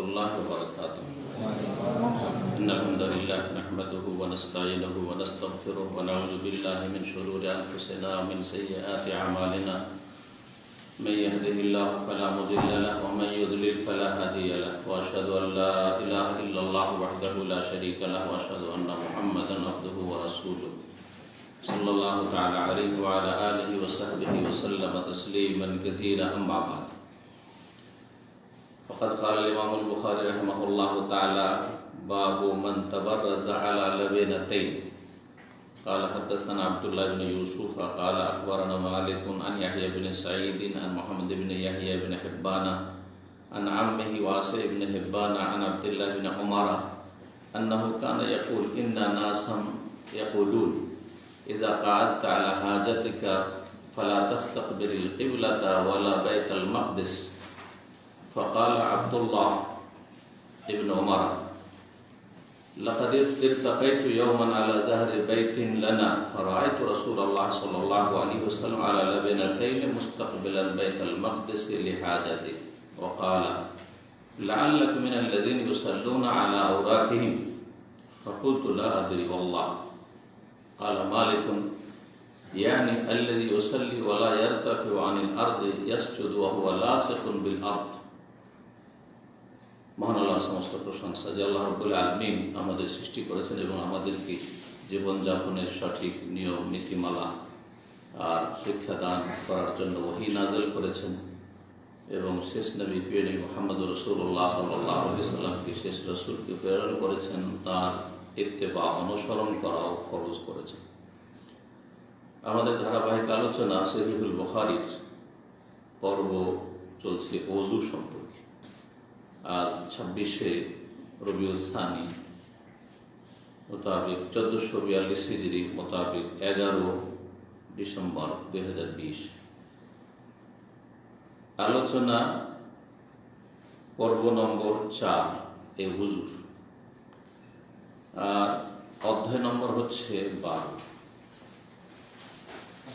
الله وبركاته. إن الحمد لله نحمده ونستعينه ونستغفره ونعوذ بالله من شرور أنفسنا ومن سيئات أعمالنا. من يهده الله فلا مضل له ومن يضلل فلا هادي له وأشهد أن لا إله إلا الله وحده لا شريك له وأشهد أن محمدا عبده ورسوله صلى الله تعالى عليه وعلى آله وصحبه وسلم تسليما كثيرا. أما بعد، فقد قال الإمام البخاري رحمه الله تعالى: باب من تبرز على لبنتين. قال حدثنا عبد الله بن يوسف قال أخبرنا مالك عن يحيى بن سعيد عن محمد بن يحيى بن حبان عن عمه واسع بن حبان عن عبد الله بن عمر أنه كان يقول: إن ناسا يقولون إذا قعدت على حاجتك فلا تستقبل القبلة ولا بيت المقدس. فقال عبد الله بن عمر: لقد ارتقيت يوما على ظهر بيت لنا فرأيت رسول الله صلى الله عليه وسلم على لبنتين مستقبلا بيت المقدس لحاجته، وقال: لعلك من الذين يصلون على أوراقهم. فقلت: لا أدري والله. قال مالك: يعني الذي يصلي ولا يرتفع عن الأرض يسجد وهو لاصق بالأرض। মহান আল্লাহ সমস্ত প্রশংসা যে আল্লাহ রাব্বুল আলামিন আমাদের সৃষ্টি করেছেন এবং আমাদেরকে জীবনযাপনের সঠিক নিয়ম নীতিমালা আর শিক্ষাদান করার জন্য ওহী নাযিল করেছেন এবং শেষ নবী প্রিয় নবী মুহাম্মদ রাসূলুল্লাহ সাল্লাল্লাহু আলাইহি সাল্লামকে শেষ রাসূলকে প্রেরণ করেছেন, তার ইত্তেবা অনুসরণ করাও ফরজ করেছেন। আমাদের ধারাবাহিক আলোচনা সহিহুল বুখারীর পর্ব চলছে ওযু সম্পর্কে। আজ 26শে রবিউল সানি মোতাবেক 1442 হিজরি মোতাবেক 11 ডিসেম্বর 2020। আলোচনা পর্ব নম্বর 4 এই হুজুর, আর অধ্যায় নম্বর হচ্ছে 12।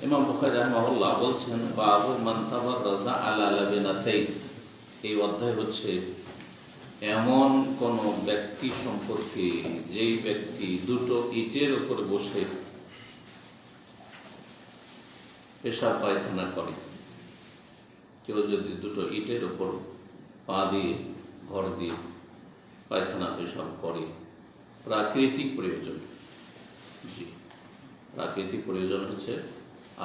ইমাম বুখারী রাহিমাহুল্লাহ বলছেন: বাবু মান তাবাররাজা আলা লাবিনাতাইন। এই অধ্যায় হচ্ছে এমন কোন ব্যক্তি সম্পর্কে যেই ব্যক্তি দুটো ইটের উপর বসে পেশাব পায়খানা করে। কেউ যদি দুটো ইটের উপর পা দিয়ে ভর দিয়ে পায়খানা পেশাব করে, প্রাকৃতিক প্রয়োজন। জি, প্রাকৃতিক প্রয়োজন হচ্ছে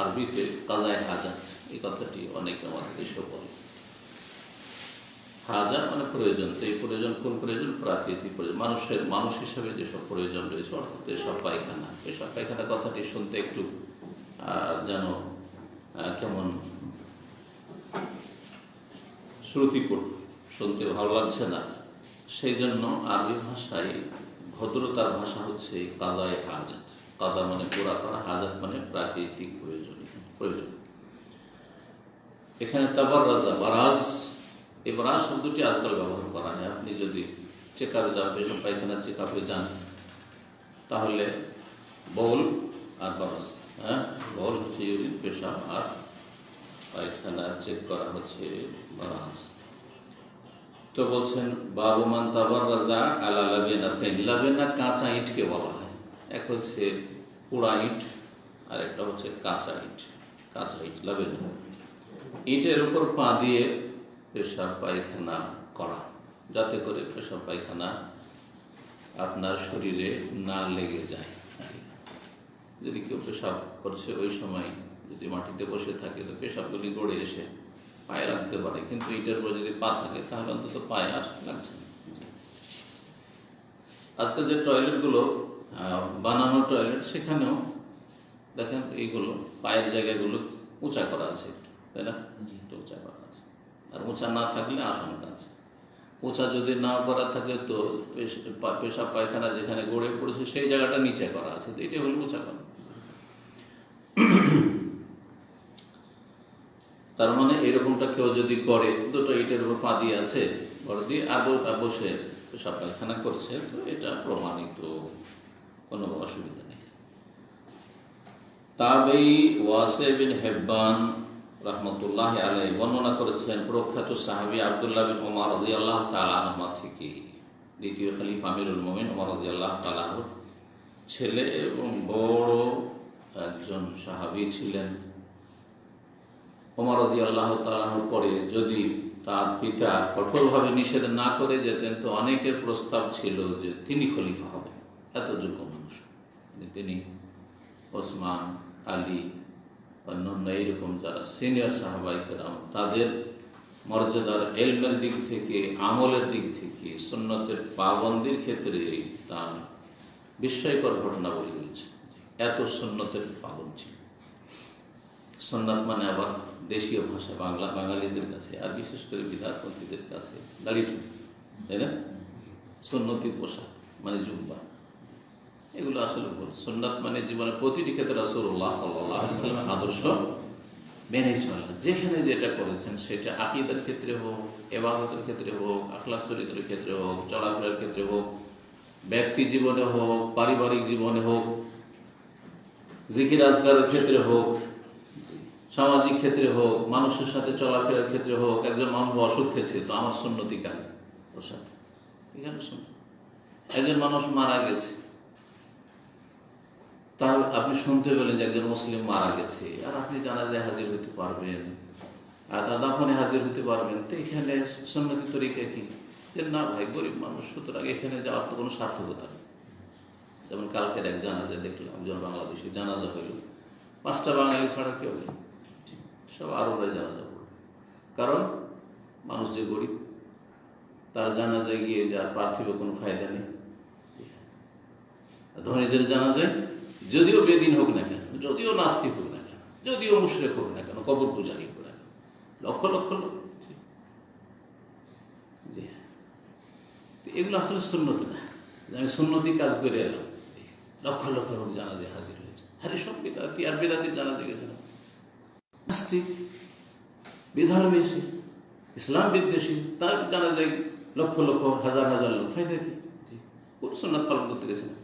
আরবিতে কাজায়ে হাজাত। এই কথাটি অনেকে আমাদের দেশে বলে। হাজা মানে প্রয়োজন। তো এই প্রয়োজন কোন প্রয়োজন? প্রাকৃতিক প্রয়োজন। মানুষ হিসাবে যেসব প্রয়োজন রয়েছে, অর্থাৎ পেশাব পায়খানা কথাটি শুনতে একটু যেন কেমন শ্রুতিকটু, শুনতে ভালো লাগছে না। সেই জন্য আরবি ভাষায় ভদ্রতার ভাষা হচ্ছে কাজায়ে হাজাত। কাদা মানে পুরা করা, হাজাত মানে প্রাকৃতিক প্রয়োজন। এখানে তাবাররাজা, বারাজ, এই বারাজ শব্দটি আজকাল ব্যবহার করা হয়। আপনি যদি চেকআপে যান, পেশাব পায়খানা চেকআপে যান, তাহলে বউল আর বারাজ, বউল হচ্ছে ইউরিন, পেশাব, আর পায়খানা চেক করা হচ্ছে বারাজ। তো বলছেন বাবু মান তাবাররাজা আলা লাবিনাতাইন। লাবিনা কাঁচা ইটকে বলা হয়। এক হচ্ছে পোড়া ইট আর একটা হচ্ছে কাঁচা ইট। লাবিনা ইটের উপর পা দিয়ে পেশাব পায়খানা করা, যাতে করে পেশাব পায়খানা আপনার শরীরে না লেগে যায়। যদি কেউ পেশাব করছে ওই সময় যদি মাটিতে বসে থাকে, তো পেশাবগুলি গড়ে এসে পায়ে রাখতে পারে, কিন্তু ইটের উপর যদি পা থাকে তাহলে অন্তত পায়ে আর লাগছে না। আজকাল যে টয়লেটগুলো বানানো টয়লেট, সেখানেও দেখেন এইগুলো পায়ের জায়গাগুলো উঁচা করা আছে একটু, তাই না? একটু উঁচা করা আছে। আর উঁচা না থাকলে আশঙ্কা আছে। উঁচা যদি না করা থাকে তো পেশাব পায়খানা যেখানে গড়ে পড়েছে সেই জায়গাটা নিচে করা আছে, তো এটাই হলো উঁচা করা। তার মানে এরকমটা কেউ যদি করে, দুটো ইটের উপর পা দিয়ে আছে, ভর দিয়ে আদৌ বসে পেশাব পায়খানা করছে, তো এটা প্রমাণিত, কোনো অসুবিধা নেই। তাবেই ওয়াসি বিন হিব্বান রাহমাতুল্লাহ আলাইহি বর্ণনা করেছেন প্রখ্যাত সাহাবী আব্দুল্লাহ বিন ওমর রাদিয়াল্লাহু তাআলা আনহু থেকে, দ্বিতীয় খলিফা আমিরুল মুমিনিন ওমর রাদিয়াল্লাহু তাআলা আনহুর ছেলে এবং বড় একজন সাহাবী ছিলেন। ওমর রাদিয়াল্লাহু তাআলা আনহুর পরে যদি তার পিতা কঠোরভাবে নিষেধ না করে যেতেন তো অনেকের প্রস্তাব ছিল যে তিনি খলিফা হবেন, এত যোগ্য মানুষ তিনি। ওসমান, আলী, অন্যান্য এইরকম যারা সিনিয়র সাহাবায়ে কেরাম তাদের মর্যাদার ইলমের দিক থেকে, আমলের দিক থেকে, সুন্নতের পাবন্দির ক্ষেত্রে তার বিস্ময়কর ঘটনাবলী রয়েছে। এত সুন্নতের পাবন ছিল। সুন্নাত মানে আবার দেশীয় ভাষা বাঙালিদের কাছে আর বিশেষ করে বিদাতপন্থীদের কাছে দাড়ি টুপি, তাই না? সুন্নতি পোশাক মানে জুব্বা, এগুলো আসলে ভুল। সুন্নাত মানে জীবনের প্রতিটি ক্ষেত্রে রাসূলুল্লাহ সাল্লাল্লাহু আলাইহি ওয়াসাল্লামের আদর্শ মেনে চলা। যেখানে যেটা করেছেন সেটা আকীদার ক্ষেত্রে হোক, ইবাদতের ক্ষেত্রে হোক, আখলাক চরিত্রের ক্ষেত্রে হোক, চলাফেরার ক্ষেত্রে হোক, ব্যক্তি জীবনে হোক, পারিবারিক জীবনে হোক, জিকির আজকারের ক্ষেত্রে হোক, সামাজিক ক্ষেত্রে হোক, মানুষের সাথে চলাফেরার ক্ষেত্রে হোক। একজন মানুষ অসুখ হয়েছে তো আমার সুন্নতি কাজ ওর সাথে, এখানে শুনুন। একজন মানুষ মারা গেছে, তার আপনি শুনতে পেলেন যে একজন মুসলিম মারা গেছে, আর আপনি জানাজায় হাজির হতে পারবেন আর তার দাফনে হাজির হতে পারবেন, তো এখানে সুন্নতি তরিকা কি যে না ভাই গরিব মানুষ, সুতরাং এখানে যাওয়ার তো কোনো সার্থকতা নেই। যেমন কালকের এক জানাজা দেখলাম, একজন বাংলাদেশি জানাজা হইল, 5টা বাঙালি ছাড়া কেউ নেই, সব আরবরা জানাজা করল। কারণ মানুষ যে গরিব, তার জানাজায় গিয়ে যার পার্থিব কোনো ফায়দা নেই। ধনীদের জানাজায় যদিও বেদিন হোক না কেন, যদিও নাস্তিক হোক না কেন, যদিও মুশরিক হোক না কেন, কবর পূজারী হোক না কেন, লক্ষ লক্ষ লোক, জি হ্যাঁ, এগুলো আসলে সুন্নত না। আমি সুন্নতি কাজ করে এলাম, লক্ষ লক্ষ লোক জানাজে হাজির হয়েছে। আরে সব বিদাতি, আর বিদাতির জানাজে গেছে না, নাস্তিক, বিধর্মী, ইসলাম বিদ্বেষী, তার জানাজায় লক্ষ লক্ষ হাজার হাজার লোক, ফায়দা কি? কোন সুন্নাত পালন করতে গেছে না।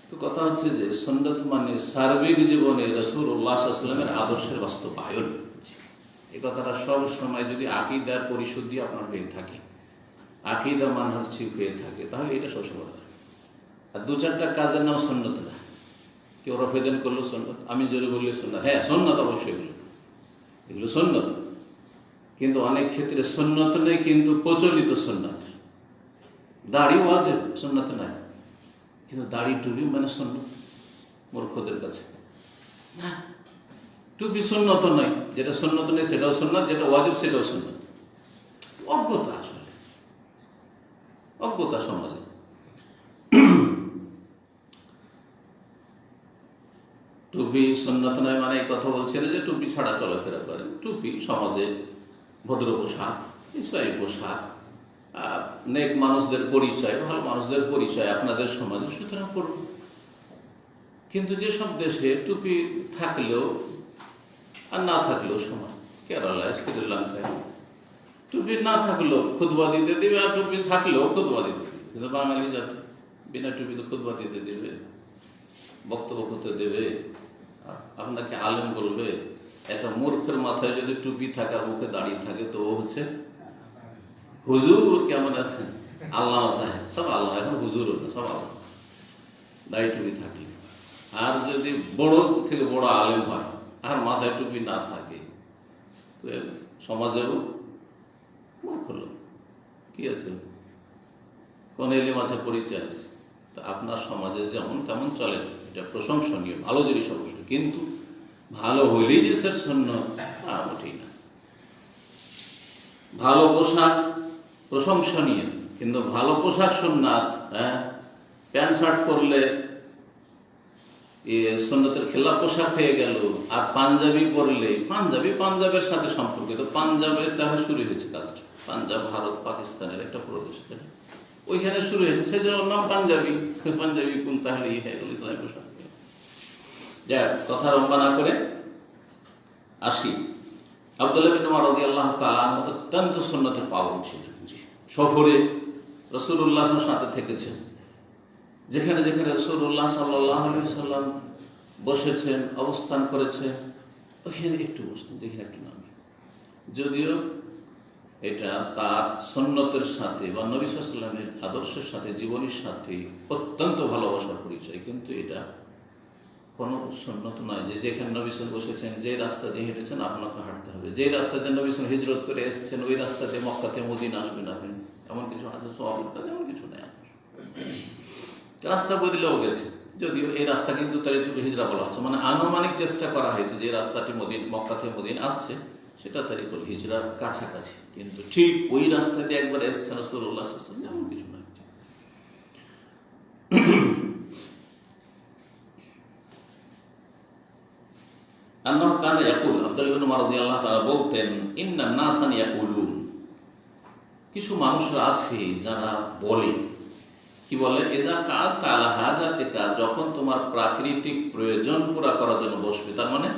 তো কথা হচ্ছে যে সুন্নাত মানে সার্বিক জীবনে রাসূলুল্লাহ সাল্লাল্লাহু আলাইহি ওয়াসাল্লামের আদর্শের বাস্তবায়ন। এই কথাটা সব সময় যদি আকীদার পরিশুদ্ধি আপনার হয়ে থাকে, আকীদা মানহাজ ঠিক হয়ে থাকে, তাহলে এটা সবসময় থাকে। আর 2-4টা কাজের নাম সুন্নত না। কেউ রফেদান করলো সুন্নত, আমি জোরে বললে সুন্নত, হ্যাঁ সুন্নত অবশ্যই, এগুলো সুন্নত, কিন্তু অনেক ক্ষেত্রে সুন্নত নেই, কিন্তু প্রচলিত সুন্নত। দাড়ি ওয়াজিব, সুন্নত নাই, কিন্তু দাড়ি টুপি মানে সুন্নত মূর্খদের কাছে। না, টুপি সুন্নত নয়, যেটা সুন্নত নেই সেটাও সুন্নত, যেটা ওয়াজিব সেটাও সুন্নত। অজ্ঞতা, আসলে অজ্ঞতা সমাজে। টুপি সুন্নত নয় মানে এই কথা বলছে না যে টুপি ছাড়া চলাফেরা করেন। টুপি সমাজে ভদ্র পোশাক, ইসলামী পোশাক, নেক মানুষদের পরিচয়, ভালো মানুষদের পরিচয় আপনাদের সমাজে, সুতরাং করুন। কিন্তু যেসব দেশে টুপি থাকলেও আর না থাকলেও সমান, কেরালায়, শ্রীলঙ্কায় টুপি না থাকলেও খুতবা দিতে দেবে, আর টুপি থাকলেও খুতবা দিতে দেবে। কিন্তু বাঙালি জাতি বিনা টুপিতে খুতবা দিতে দেবে, বক্তব্য করতে দেবে, আপনাকে আলেম বলবে। একটা মূর্খের মাথায় যদি টুপি থাকে আর মুখে দাঁড়িয়ে থাকে তো ও হচ্ছে হুজুর। কেমন আছেন? আল্লাহ সাহেব, সব আল্লাহ, এখন হুজুর না, সব আল্লাহ দাড়ি টুপি থাকলে। আর যদি বড় থেকে বড় আলেম হয় আর মাথায় টুপি না থাকে তো সমাজেও মূর্খ লোক। কি আছে, কোন এলিম আছে, পরিচয় আছে। তা আপনার সমাজে যেমন তেমন চলে, এটা প্রশংসনীয়, ভালো জিনিস অবশ্যই, কিন্তু ভালো হইলেই যে স্যার সুন্নাত তা মোটেই না। ভালো পোশাক প্রশংসনীয়, কিন্তু ভালো পোশাক সুন্নাত। হ্যাঁ, প্যান্ট শার্ট পরলে সুন্নতের খেলাফ পোশাক হয়ে গেল। আর পাঞ্জাবি পরলে, পাঞ্জাবের সাথে সম্পর্কিত, পাঞ্জাবে তাহলে শুরু হয়েছে কাজটা। পাঞ্জাব ভারত পাকিস্তানের একটা প্রদেশ, ওইখানে শুরু হয়েছে, সেই জন্য নাম পাঞ্জাবি। পাঞ্জাবি কোন তাহলে হয়ে গেল ইসলামী পোশাক। যা কথা লম্বা না করে আসি, আব্দুল্লাহ বিন ওমর রাদিয়াল্লাহু তাআলা অত্যন্ত সুন্নতের পাবন ছিলেন। সফরে রাসূলুল্লাহ সাল্লাল্লাহু আলাইহি ওয়াসাল্লামের সাথে থেকেছেন। যেখানে যেখানে রাসূলুল্লাহ সাল্লাল্লাহু আলাইহি ওয়াসাল্লাম বসেছেন, অবস্থান করেছেন, ওখানে একটু বসতেন, এখানে একটু নামে। যদিও এটা তার সুন্নতের সাথে বা নবী সাল্লাল্লাহু আলাইহি ওয়াসাল্লামের আদর্শের সাথে, জীবনীর সাথে অত্যন্ত ভালোবাসার পরিচয়, কিন্তু এটা কোনো সুন্নত নয় যে যেখানে নবী সাল্লাল্লাহু আলাইহি ওয়াসাল্লাম বসেছেন, যে রাস্তা দিয়ে হেঁটেছেন আপনাকে হাঁটতে হবে, যে রাস্তা দিয়ে নবী সাল্লাল্লাহু আলাইহি ওয়াসাল্লাম হিজরত করে এসেছেন ওই রাস্তা দিয়ে মক্কা থেকে মদিনা আসবেন আপনি, এমন কিছু আছে সওয়াবের কাজ, এমন কিছু নেই। রাস্তা বদলেও গেছে, যদিও এই রাস্তা কিন্তু তারিকুল হিজরা বলা হচ্ছে, মানে আনুমানিক চেষ্টা করা হয়েছে যে রাস্তাটি মক্কা থেকে মদিনা আসছে সেটা তারিকুল হিজরার কাছাকাছি, কিন্তু ঠিক ওই রাস্তা দিয়ে একবার এসছেন রাসূলুল্লাহ সাল্লাল্লাহু আলাইহি ওয়াসাল্লাম, এমন কিছু নয়। আন্নাহু কানা ইয়াকুল, আব্দুল্লাহ ইবনে উমর রাদিয়াল্লাহু তাআলা বলতেন, ইন্নান নাসান ইয়াকুলুন, কিছু মানুষরা আছে যারা বলে, কি বলে, ইযা কাআতা আলা হাজাতিকা, যখন তোমার প্রাকৃতিক প্রয়োজন পুরা করার জন্য বসবে, তার মানে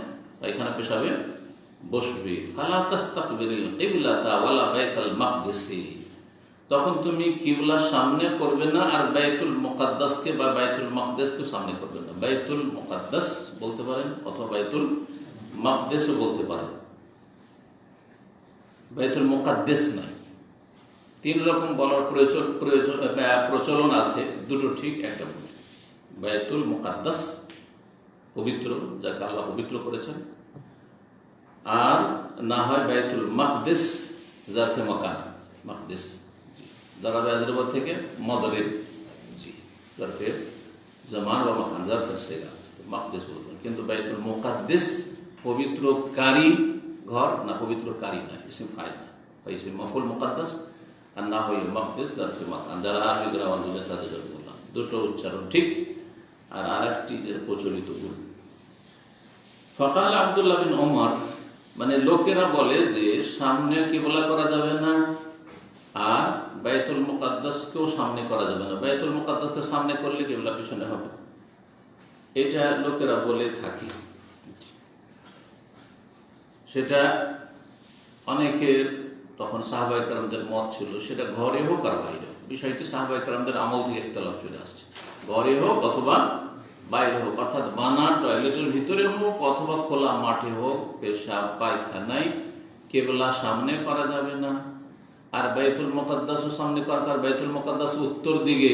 পায়খানা পেশাবে বসবে, ফালা তাস্তাকবিরিল কিবলাতা ওয়ালা বাইতুল মাকদিসি, তখন তুমি কিবলার সামনে করবে না আর বাইতুল মুকাদ্দাসকে বা বাইতুল মাকদিসকে সামনে করবে না। বাইতুল মুকাদ্দাস বলতে পারেন অথবা বাইতুল মাকদিসও বলতে পারেন, বাইতুল মুকাদ্দাস নয়। তিন রকম বলার প্রচলন আছে, দুটো ঠিক একটা ভুল। বাইতুল মুকাদ্দাস পবিত্র, যাকে আল্লাহ পবিত্র করেছেন, আর না হয় বাইতুল মাকদিস জারফে মাকান, মাকদিস যারা বেয়াদরবাদ থেকে মদরের, জি জারফের জামান বা মাকান, জারফের সেগা, মাকদিস বলবেন। কিন্তু বাইতুল মুকাদ্দিস পবিত্রকারী ঘর, না পবিত্রকারী না, ইসিম ফাইল না, বা ইসিম মফুল মুকাদ্দাস, আর না হইল মাকদিস জারফে মাকান। যারা আরবি গ্রামার বুঝে তাদের জন্য বললাম, দুটো উচ্চারণ ঠিক। আর আরেকটি যে প্রচলিত ভুল, ফাকাল আব্দুল্লাহ বিন ওমর, মানে লোকেরা বলে যে সামনে কিবলা করা যাবে না আর বাইতুল মুকাদ্দাসকেও সামনে করা যাবে না, বাইতুল মুকাদ্দাসকে সামনে করলে কিবলা পিছনে হবে, এটা লোকেরা বলে থাকে। সেটা অনেকের তখন সাহাবায়ে কেরামদের মত ছিল, সেটা ঘরে হোক আর বাইরে হোক, বিষয়টি সাহাবায়ে কেরামদের আমল থেকে ইখতিলাফ চলে আসছে, ঘরে হোক অথবা বাইরে হোক, অর্থাৎ বানা টয়লেটের ভিতরে হোক অথবা খোলা মাঠে হোক, পেশাব পায়খানায় কিবলা সামনে করা যাবে না। আর বাইতুল মুকাদ্দাসও সামনে করা, আর বাইতুল মুকাদ্দাস উত্তর দিকে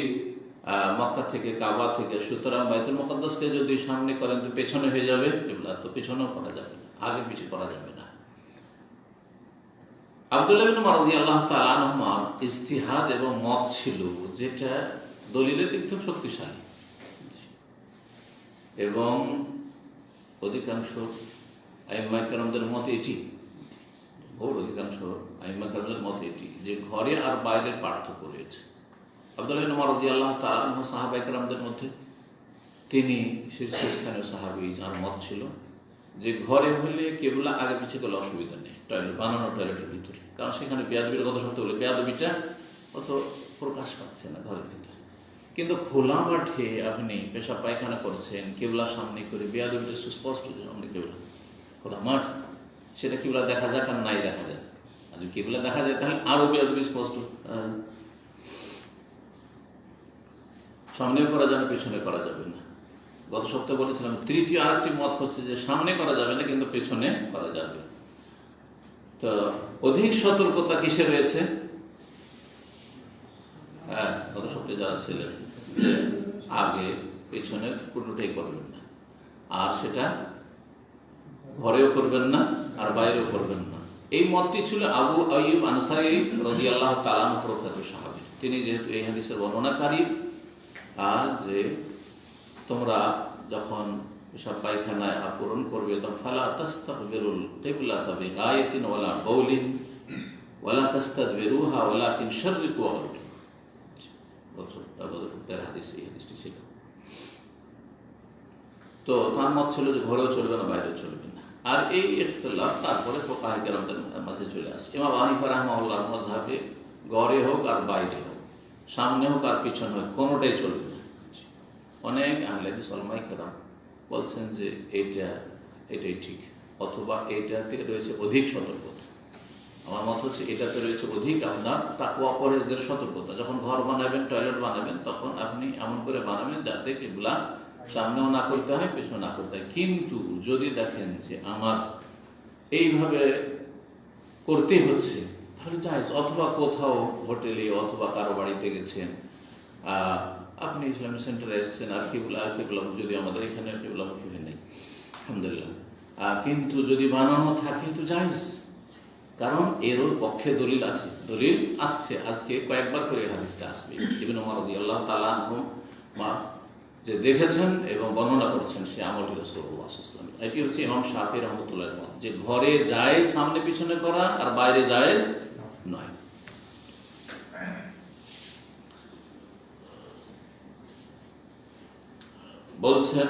মক্কা থেকে, কাবা থেকে, সুতরাং বাইতুল মুকাদ্দাসকে যদি সামনে করেন তো পেছনে হয়ে যাবে কিবলা, তো পেছনেও করা যাবে না, আগে পিছু করা যাবে না। আব্দুল্লাহ ইবনে উমর রাদিয়াল্লাহু তাআলা আনহুমা ইজতিহাদ এবং মত ছিল যেটা দলিলের দিক থেকে শক্তিশালী, এবং অধিকাংশ আইম্মায়ে কেরামদের মতে এটি, অধিকাংশ আইম্মায়ে কেরামদের মতে এটি, যে ঘরে আর বাইরের পার্থক্য রয়েছে। আব্দুল্লাহ ইবনে উমর রাদিয়াল্লাহু তাআলা আনহু সাহাবায়ে কেরামদের মধ্যে তিনি শীর্ষস্থানীয় সাহাবী, যার মত ছিল যে ঘরে হলে কিবলা আগে পিছিয়ে গেলে অসুবিধা নেই, টয়লেট বানানো টয়লেটের ভিতরে, কারণ সেখানে বেয়াদবির কথা শুনতে হলে বেয়াদবিটা অত প্রকাশ পাচ্ছে না ঘরের ভিতরে। কিন্তু খোলা মাঠে আপনি পেশাব পায়খানা করছেন কিবলা সামনে করে, বেয়াদবিটা সুস্পষ্ট সামনে কিবলা, খোলা মাঠ, সেটা কিবলা দেখা যাক আর নাই দেখা যায়, আর যদি কিবলা দেখা যায় তাহলে আরো বেয়াদবি স্পষ্ট। সামনেও করা যাবে, পেছনে করা যাবে না। গত সপ্তাহে বলেছিলাম তৃতীয় আরেকটি মত হচ্ছে যে সামনে করা যাবে না কিন্তু পেছনে করা যাবে। তো অধিক সতর্কতা কিসে রয়েছে? হ্যাঁ, গত সপ্তাহে যারা ছিলেন যে আগে পেছনে পুরোটাই করবেন না, আর সেটা ঘরেও করবেন না আর বাইরেও করবেন না। এই মতটি ছিল আবু আইয়ুব আনসারী রাদিয়াল্লাহু তাআলা আনহু, প্রখ্যাত সাহাবী। তিনি যেহেতু এই হাদিসের বর্ণনাকারী, আর যে তোমরা যখন পেশাব পায়খানায় পূরণ করবে তখন ফালা তাস্তাকবিরুল কিবলাতা বিগায়াতিন ওয়ালা বাউলিন ওয়ালা তাস্তাদবিরুহা ওয়ালাকিন শাররিকু ওয়াগরিবু। হাদিসটি ছিল। তো তার মত ছিল যে ঘরেও চলবে না, বাইরেও চলবে না। আর এই ইখতিলাফ তারপরে ফুকাহায়ে কেরামদের মাঝে চলে আসে। ইমাম হানিফা রাহিমাহুল্লাহর মাযহাবে ঘরে হোক আর বাইরে হোক, সামনে হোক আর পিছনে হোক, কোনোটাই চলবে না। অনেক আহলে হাদিস উলামায়ে কেরাম বলছেন যে এটাই ঠিক, অথবা এইটাতে রয়েছে অধিক সতর্কতা। আমার মত হচ্ছে এটাতে রয়েছে অধিক আপনার তাকওয়া পরহেজগারের সতর্কতা। যখন ঘর বানাবেন, টয়লেট বানাবেন, তখন আপনি এমন করে বানাবেন যাতে কিবলা সামনেও না করতে হয়, পেছনে না করতে হয়। কিন্তু যদি দেখেন যে আমার এইভাবে করতে হচ্ছে, তাহলে জায়েজ। অথবা কোথাও হোটেলে অথবা কারো বাড়িতে গেছেন, আপনি ইসলামিক সেন্টারে এসছেন, আর কিবলা যদি আমাদের এখানে কিবলামুখী হয়ে নেই আলহামদুলিল্লাহ, কিন্তু যদি বানানো থাকে তো জায়েজ, কারণ এরও পক্ষে দলিল আছে, দলিল আসছে। আজকে কয়েকবার করে হাদিসটা আসবে। ইবনে ওমর রাদিয়াল্লাহু তাআলা আনহু যে দেখেছেন এবং বর্ণনা করছেন সে আমলটি রাসূলুল্লাহ সাল্লাল্লাহু আলাইহি ওয়াসাল্লাম। এটি হচ্ছে ইমাম শাফি রাহমাতুল্লাহ মত, যে ঘরে জায়েজ সামনে পিছনে করা, আর বাইরে জায়েজ নয়। বলছেন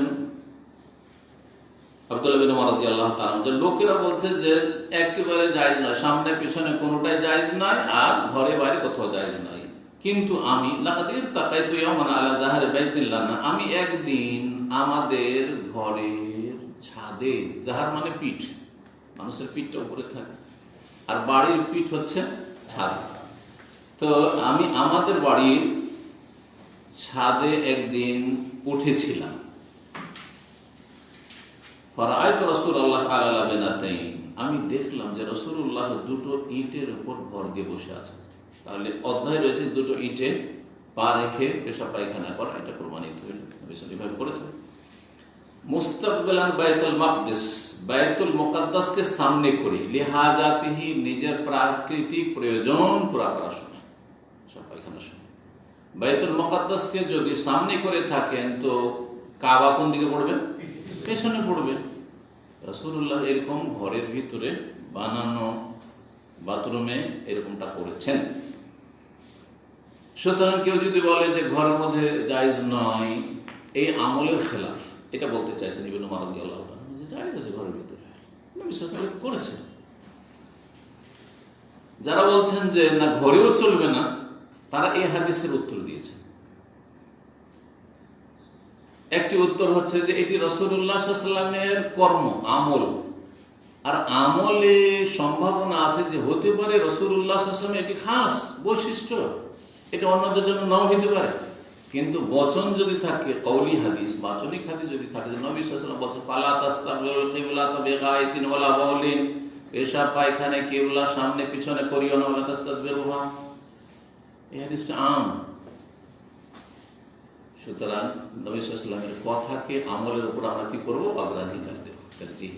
আব্দুল্লাহ বিন ওমর রাদিয়াল্লাহু তাআলা, যে লোকেরা বলছে যে একেবারে জায়েজ নয়, সামনে পিছনে কোনোটাই জায়েজ নয়, আর ঘরে বাইরে কোথাও জায়েজ নয়। কিন্তু আমি লাকাদির তাকাইতু ইয়াওমান আলা জাহরি বাইতিল্লাহ, আমি একদিন আমাদের ঘরের ছাদে, জাহার মানে পিঠ, মানুষের পিঠটা উপরে থাকে, আর বাড়ির পিঠ হচ্ছে ছাদ, তো আমি আমাদের বাড়ির ছাদে একদিন উঠেছিলাম। ফারাআইতু রাসূলুল্লাহ আলা লাবিনাতাইন, আমি দেখলাম যে রাসূলুল্লাহ দুটো ইটের উপর ভর দিয়ে বসে আছে। তাহলে অধ্যায় রয়েছে দুটো ইটে পা রেখে পেশাব পায়খানা করা, এটা প্রমাণিত হইল, নবী সাল্লাল্লাহু আলাইহি করেছেন। মুস্তাকবিলান বাইতুল মাকদিস, বাইতুল মুকাদ্দাসকে সামনে করে, লিহাজাতিহি, নিজের প্রাকৃতিক প্রয়োজন পুরা করার সময়, পেশাব পায়খানার সময়। বাইতুল মুকাদ্দাসকে যদি সামনে করে থাকেন তো কাবা কোন দিকে পড়বে? পেছনে পড়বে। রাসূলুল্লাহ এরকম ঘরের ভিতরে বানানো বাথরুমে এরকমটা করেছেন। সুতরাং কেউ যদি বলে যে ঘরের মধ্যে জায়েজ নয়, এই আমলের খেলাফ, এটা বলতে চাইছেন ইবনে ওমর রাদিয়াল্লাহু তাআলা, যে জায়েজ আছে ঘরের ভিতরে, নবী সাল্লাল্লাহু আলাইহি ওয়াসাল্লাম করেছেন। যারা বলছেন যে না ঘরেও চলবে না, তারা এই হাদিসের উত্তর দিয়েছেন। একটি উত্তর হচ্ছে যে এটি রাসূলুল্লাহ সাল্লাল্লাহু আলাইহি ওয়াসাল্লামের কর্ম, আমল, আর আমলে সম্ভাবনা আছে যে হতে পারে রাসূলুল্লাহ সাল্লাল্লাহু আলাইহি ওয়াসাল্লামের এটি খাস বৈশিষ্ট্য, এটা অন্যদের জন্য নাও হতে পারে। কিন্তু বচন যদি থাকে, কওলি হাদিস, বাচনিক হাদিস যদি থাকে, যে নবী সাল্লাল্লাহু আলাইহি ওয়াসাল্লাম বলেছেন ফালা তাস্তাকবিলুল কিবলাতা বিগাইতিন ওয়ালা বাউলিন, পেশাব পায়খানা কিবলা সামনে পিছনে করিও না, ওয়ালা তাস্তাকবিরুহা, এই হাদিসটা আম। সুতরাং নবী সাল্লাল্লাহু আলাইহি ওয়াসাল্লামের কথাকে আমলের উপর আমরা কি করব? অগ্রাধিকার দেব, তারজিহ।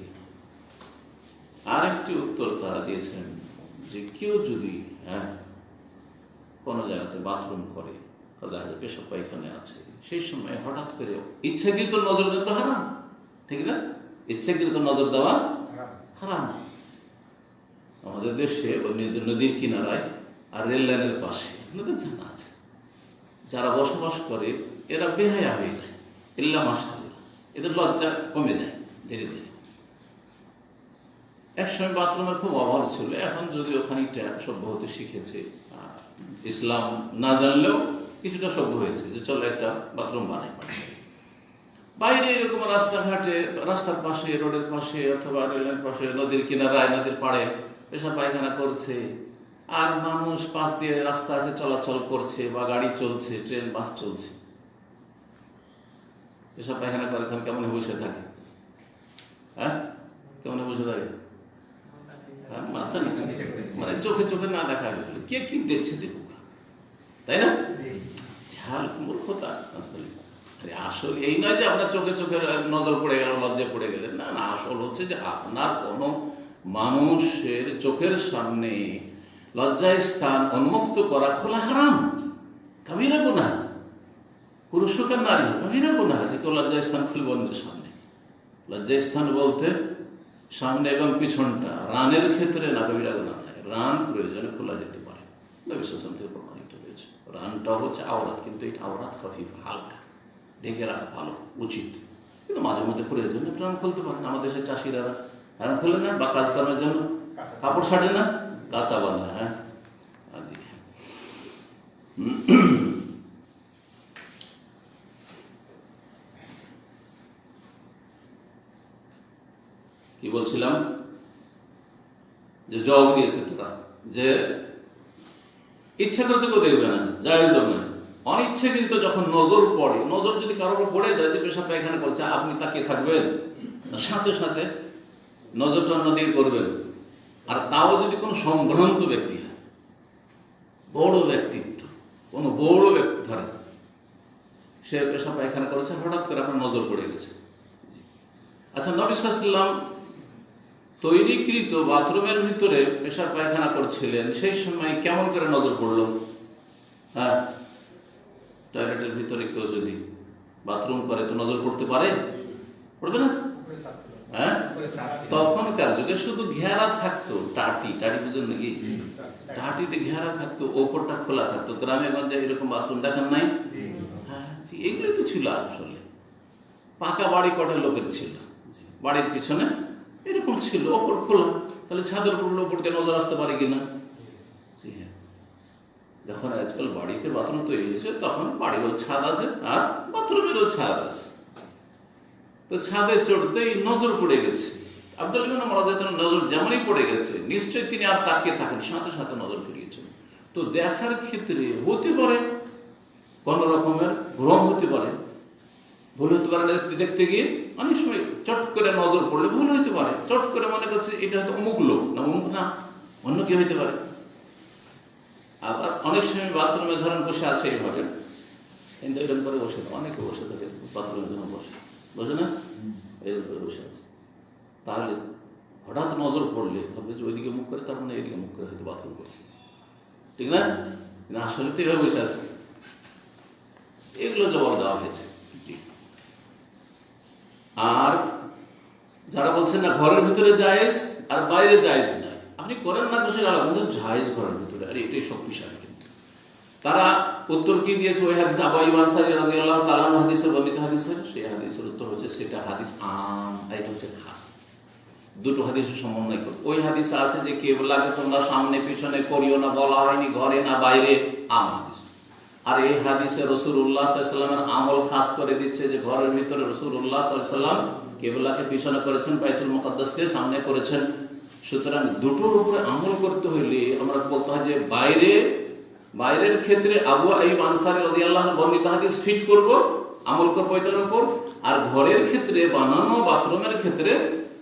আর একটি উত্তর তারা দিয়েছেন যে কেউ যদি কোনো জায়গাতে বাথরুম করে, জাহাজে পেশাব পায়খানা আছে, সেই সময় হঠাৎ করে ইচ্ছাকৃত নজর দেওয়া তো হারাম, ঠিক না? ইচ্ছাকৃত নজর দেওয়া হারাম। আমাদের দেশে নদীর কিনারায় আর রেল লাইনের পাশে আপনাদের জানা আছে, যারা বসবাস করে এরা বেহায়া হয়ে যায়, ইল্লা মাশাআল্লাহ, এদের লজ্জা কমে যায় ধীরে ধীরে। একসময় বাথরুমের খুব অভাব ছিল, এখন যদি খানিকটা সভ্য হতে শিখেছে, ইসলাম না জানলেও কিছুটা সভ্য হয়েছে, যে চলো একটা বাথরুম বানাই। বাইরে এরকম রাস্তাঘাটে, রাস্তার পাশে, রোডের পাশে অথবা রেলের পাশে, নদীর কিনারায়, নদীর পাড়ে পেশাব পায়খানা করছে, আর মানুষ পাশ দিয়ে রাস্তা আছে চলাচল করছে, বা গাড়ি চলছে, ট্রেন বাস চলছে, পেশাব পায়খানা করে তখন কেমন বসে থাকে? কেমন বসে থাকে? মাথা নিচে, মানে চোখে চোখে না দেখা গেল, কে কি দেখছে দেখুক, তাই না? ঝাল মূর্খতা আসলে। আরে আসল এই নয় যে আপনার চোখে চোখে নজর পড়ে গেল, লজ্জা পড়ে গেলেন, না না, আসল হচ্ছে যে আপনার কোনো মানুষের চোখের সামনে লজ্জায় স্থান উন্মুক্ত করা খোলা হারাম, কাবিরা গুনাহ, পুরুষ হোক আর নারী, কাবিরা গুনাহ, যে কেউ লজ্জায় স্থান খুলবে অন্যের সামনে। লজ্জায় স্থান বলতে সামনে এবং পিছনটা, রানের ক্ষেত্রে না কাবিরা গুনাহ নয়, রান প্রয়োজনে খোলা যেতে পারে, নবী সাল্লাল্লাহু আলাইহি ওয়াসাল্লাম থেকে প্রমাণিত হয়েছে। রানটা হচ্ছে আওরাত, কিন্তু এই আওরাত খাফিফ, হালকা, ঢেকে রাখা ভালো, উচিত, কিন্তু মাঝে মধ্যে প্রয়োজনে রান খুলতে পারেন। আমাদের দেশের চাষিরা রান খোলে না, বা কাজকর্মের জন্য কাপড় ছাড়ে না, কাঁচা বানায়। কি বলছিলাম, যে জবাব দিয়েছে তারা যে ইচ্ছা করতে কেউ দেখবে না, জায়েজ নয়, অনিচ্ছাকৃত যখন নজর পড়ে, নজর যদি কারোর উপর পড়ে যায় যে পেশাব পায়খানা করছে, আপনি তাকিয়ে থাকবেন, সাথে সাথে নজরটা অন্যদিকে করবেন। আর তাও যদি কোনো সম্ভ্রান্ত ব্যক্তি হয়, বড় ব্যক্তিত্ব, কোনো বড় ব্যক্তি ধরেন সে পেশাব পায়খানা করেছে, হঠাৎ করে আপনার নজর পড়ে গেছে। আচ্ছা, নবী সাল্লাল্লাহু আলাইহি ওয়াসাল্লাম তৈরিকৃত বাথরুমের ভিতরে পেশাব পায়খানা করছিলেন, সেই সময় কেমন করে নজর পড়লো? হ্যাঁ, টয়লেটের ভিতরে কেউ যদি বাথরুম করে তো নজর পড়তে পারে? পড়বে না? হ্যাঁ, তখনকার যুগে শুধু ঘেরা থাকতো, টাটি বুঝেন নাকি? টাটিতে ঘেরা থাকতো, ওপরটা খোলা থাকতো। গ্রামে গঞ্জে এরকম বাথরুম দেখেন নাই? হ্যাঁ, এগুলো তো ছিল আসলে। পাকা বাড়ি কটা লোকের ছিল, বাড়ির পিছনে এরকম ছিল, ওপর খোলা, তাহলে ছাদের উপর দিয়ে নজর আসতে পারে কিনা? জি হ্যাঁ, যখন আজকাল বাড়িতে বাথরুম তৈরি হয়েছে তখন বাড়িরও ছাদ আছে আর বাথরুমেরও ছাদ আছে। তো ছাদে চড়তেই নজর পড়ে গেছে। আব্দুল্লাহ ইবনে মাসউদ রাদিয়াল্লাহু আনহু নজর যেমনই পড়ে গেছে, নিশ্চয়ই তিনি আর তাকিয়ে থাকেন, সাথে সাথে নজর ফিরিয়েছেন। তো দেখার ক্ষেত্রে হতে পারে কোন রকমের ভ্রম হতে পারে, ভুল হতে পারে। দেখতে গিয়ে অনেক সময় চট করে নজর পড়লে ভুল হইতে পারে, চট করে মনে করছে এটা হয়তো অমুক লোক, না অমুক না, অন্য কি হইতে পারে। আবার অনেক সময় বাথরুমে ধরেন বসে আছে এইভাবে, কিন্তু এরকম করে বসে, অনেকে বসে থাকে বাথরুমে যখন বসে না, এরকম করে বসে আছে, তাহলে হঠাৎ নজর পড়লে ভাববে যে ওইদিকে মুখ করে, তার মানে এইদিকে মুখ করে হয়তো বাথরুম করছে, ঠিক না? আসলে তো এভাবে বসে আছে। এগুলো জবাব দেওয়া হয়েছে। আর যারা বলছেন না ঘরের ভিতরে জায়েজ আর বাইরে জায়েজ নাই, আপনি করেন না বসে গেল, কিন্তু জায়েজ ঘরের ভিতরে, আর এটাই শক্তিশালী। কিন্তু তারা উত্তর কি দিয়েছে? ওই হাদিস আবু আইয়ুব আনসারী রাদিয়াল্লাহু তাআলা আনহু হাদিসের বর্ণিত হাদিসের, সেই হাদিসের উত্তর হচ্ছে সেটা হাদিস আম, এটা হচ্ছে খাস। দুটো হাদিসের সমন্বয় করে ওই হাদিসে আছে যে কিবলাকে তোমরা সামনে পিছনে করিও না, বলা হয়নি ঘরে না বাইরে, আম হাদিস। আর এই হাদিসে রাসূলুল্লাহ সাল্লাল্লাহু আলাইহি ওয়াসাল্লামের আমল খাস করে দিচ্ছে যে ঘরের ভিতরে রাসূলুল্লাহ সাল্লাল্লাহু আলাইহি ওয়াসাল্লাম কিবলাকে পিছনে করেছেন, বাইতুল মুকাদ্দাসকে সামনে করেছেন। সুতরাং দুটোর উপরে আমল করতে হইলে আমরা বলতে হয় যে বাইরের ক্ষেত্রে আবু আইয়ুব আনসারী রাদিয়াল্লাহু আনহু বর্ণিত হাদিস ফিট করব, আমল করব এটার উপর। আর ঘরের ক্ষেত্রে, বানানো বাথরুমের ক্ষেত্রে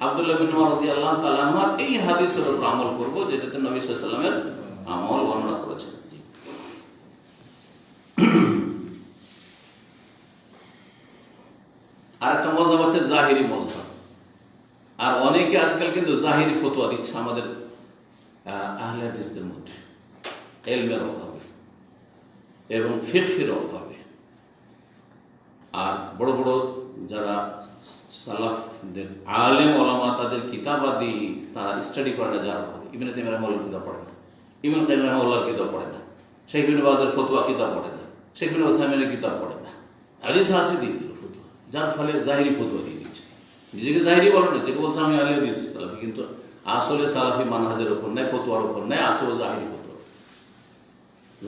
আব্দুল্লাহ ইবনে ওমর রাদিয়াল্লাহু তাআলা আনহু এই হাদিসের উপর আমল করব, যেটাতে নবী সাল্লাল্লাহু আলাইহি ওয়াসাল্লামের আমল বর্ণনা করেছেন। আর একটা মজহাব আছে জাহিরি মজহাব। আর অনেকে আজকাল কিন্তু জাহিরি ফতোয়া দিচ্ছে আমাদের আহলে হাদিসদের মধ্যে, ইলমের অভাবে এবং ফিকহের অভাবে। আর বড় বড় যারা সালাফদের আলেম ওলামা, তাদের কিতাবাদি তারা স্টাডি করে না, যার অভাবে। ইবনে তাইমিয়া রাহিমাহুল্লাহর কিতাব পড়ে না, ইবনে কাইয়িম রাহিমাহুল্লাহর কিতাব পড়ে না, শেখ ইবনে বাজের ফতোয়া কিতাব পড়ে না, শেখ ইবনে উসাইমিনের কিতাব পড়ে না। হাদিস আছে দিয়ে দিল ফতোয়া, যার ফলে জাহিরি ফতোয়া দিয়ে দিচ্ছে। নিজেকে জাহিরি বলে না, যেকে বলছে আমি আহলে হাদিস সালাফি, কিন্তু আসলে সালাফি মানহাজের উপর নেই, ফতোয়ার উপর নেই, আছে ও জাহিরি ফতোয়া।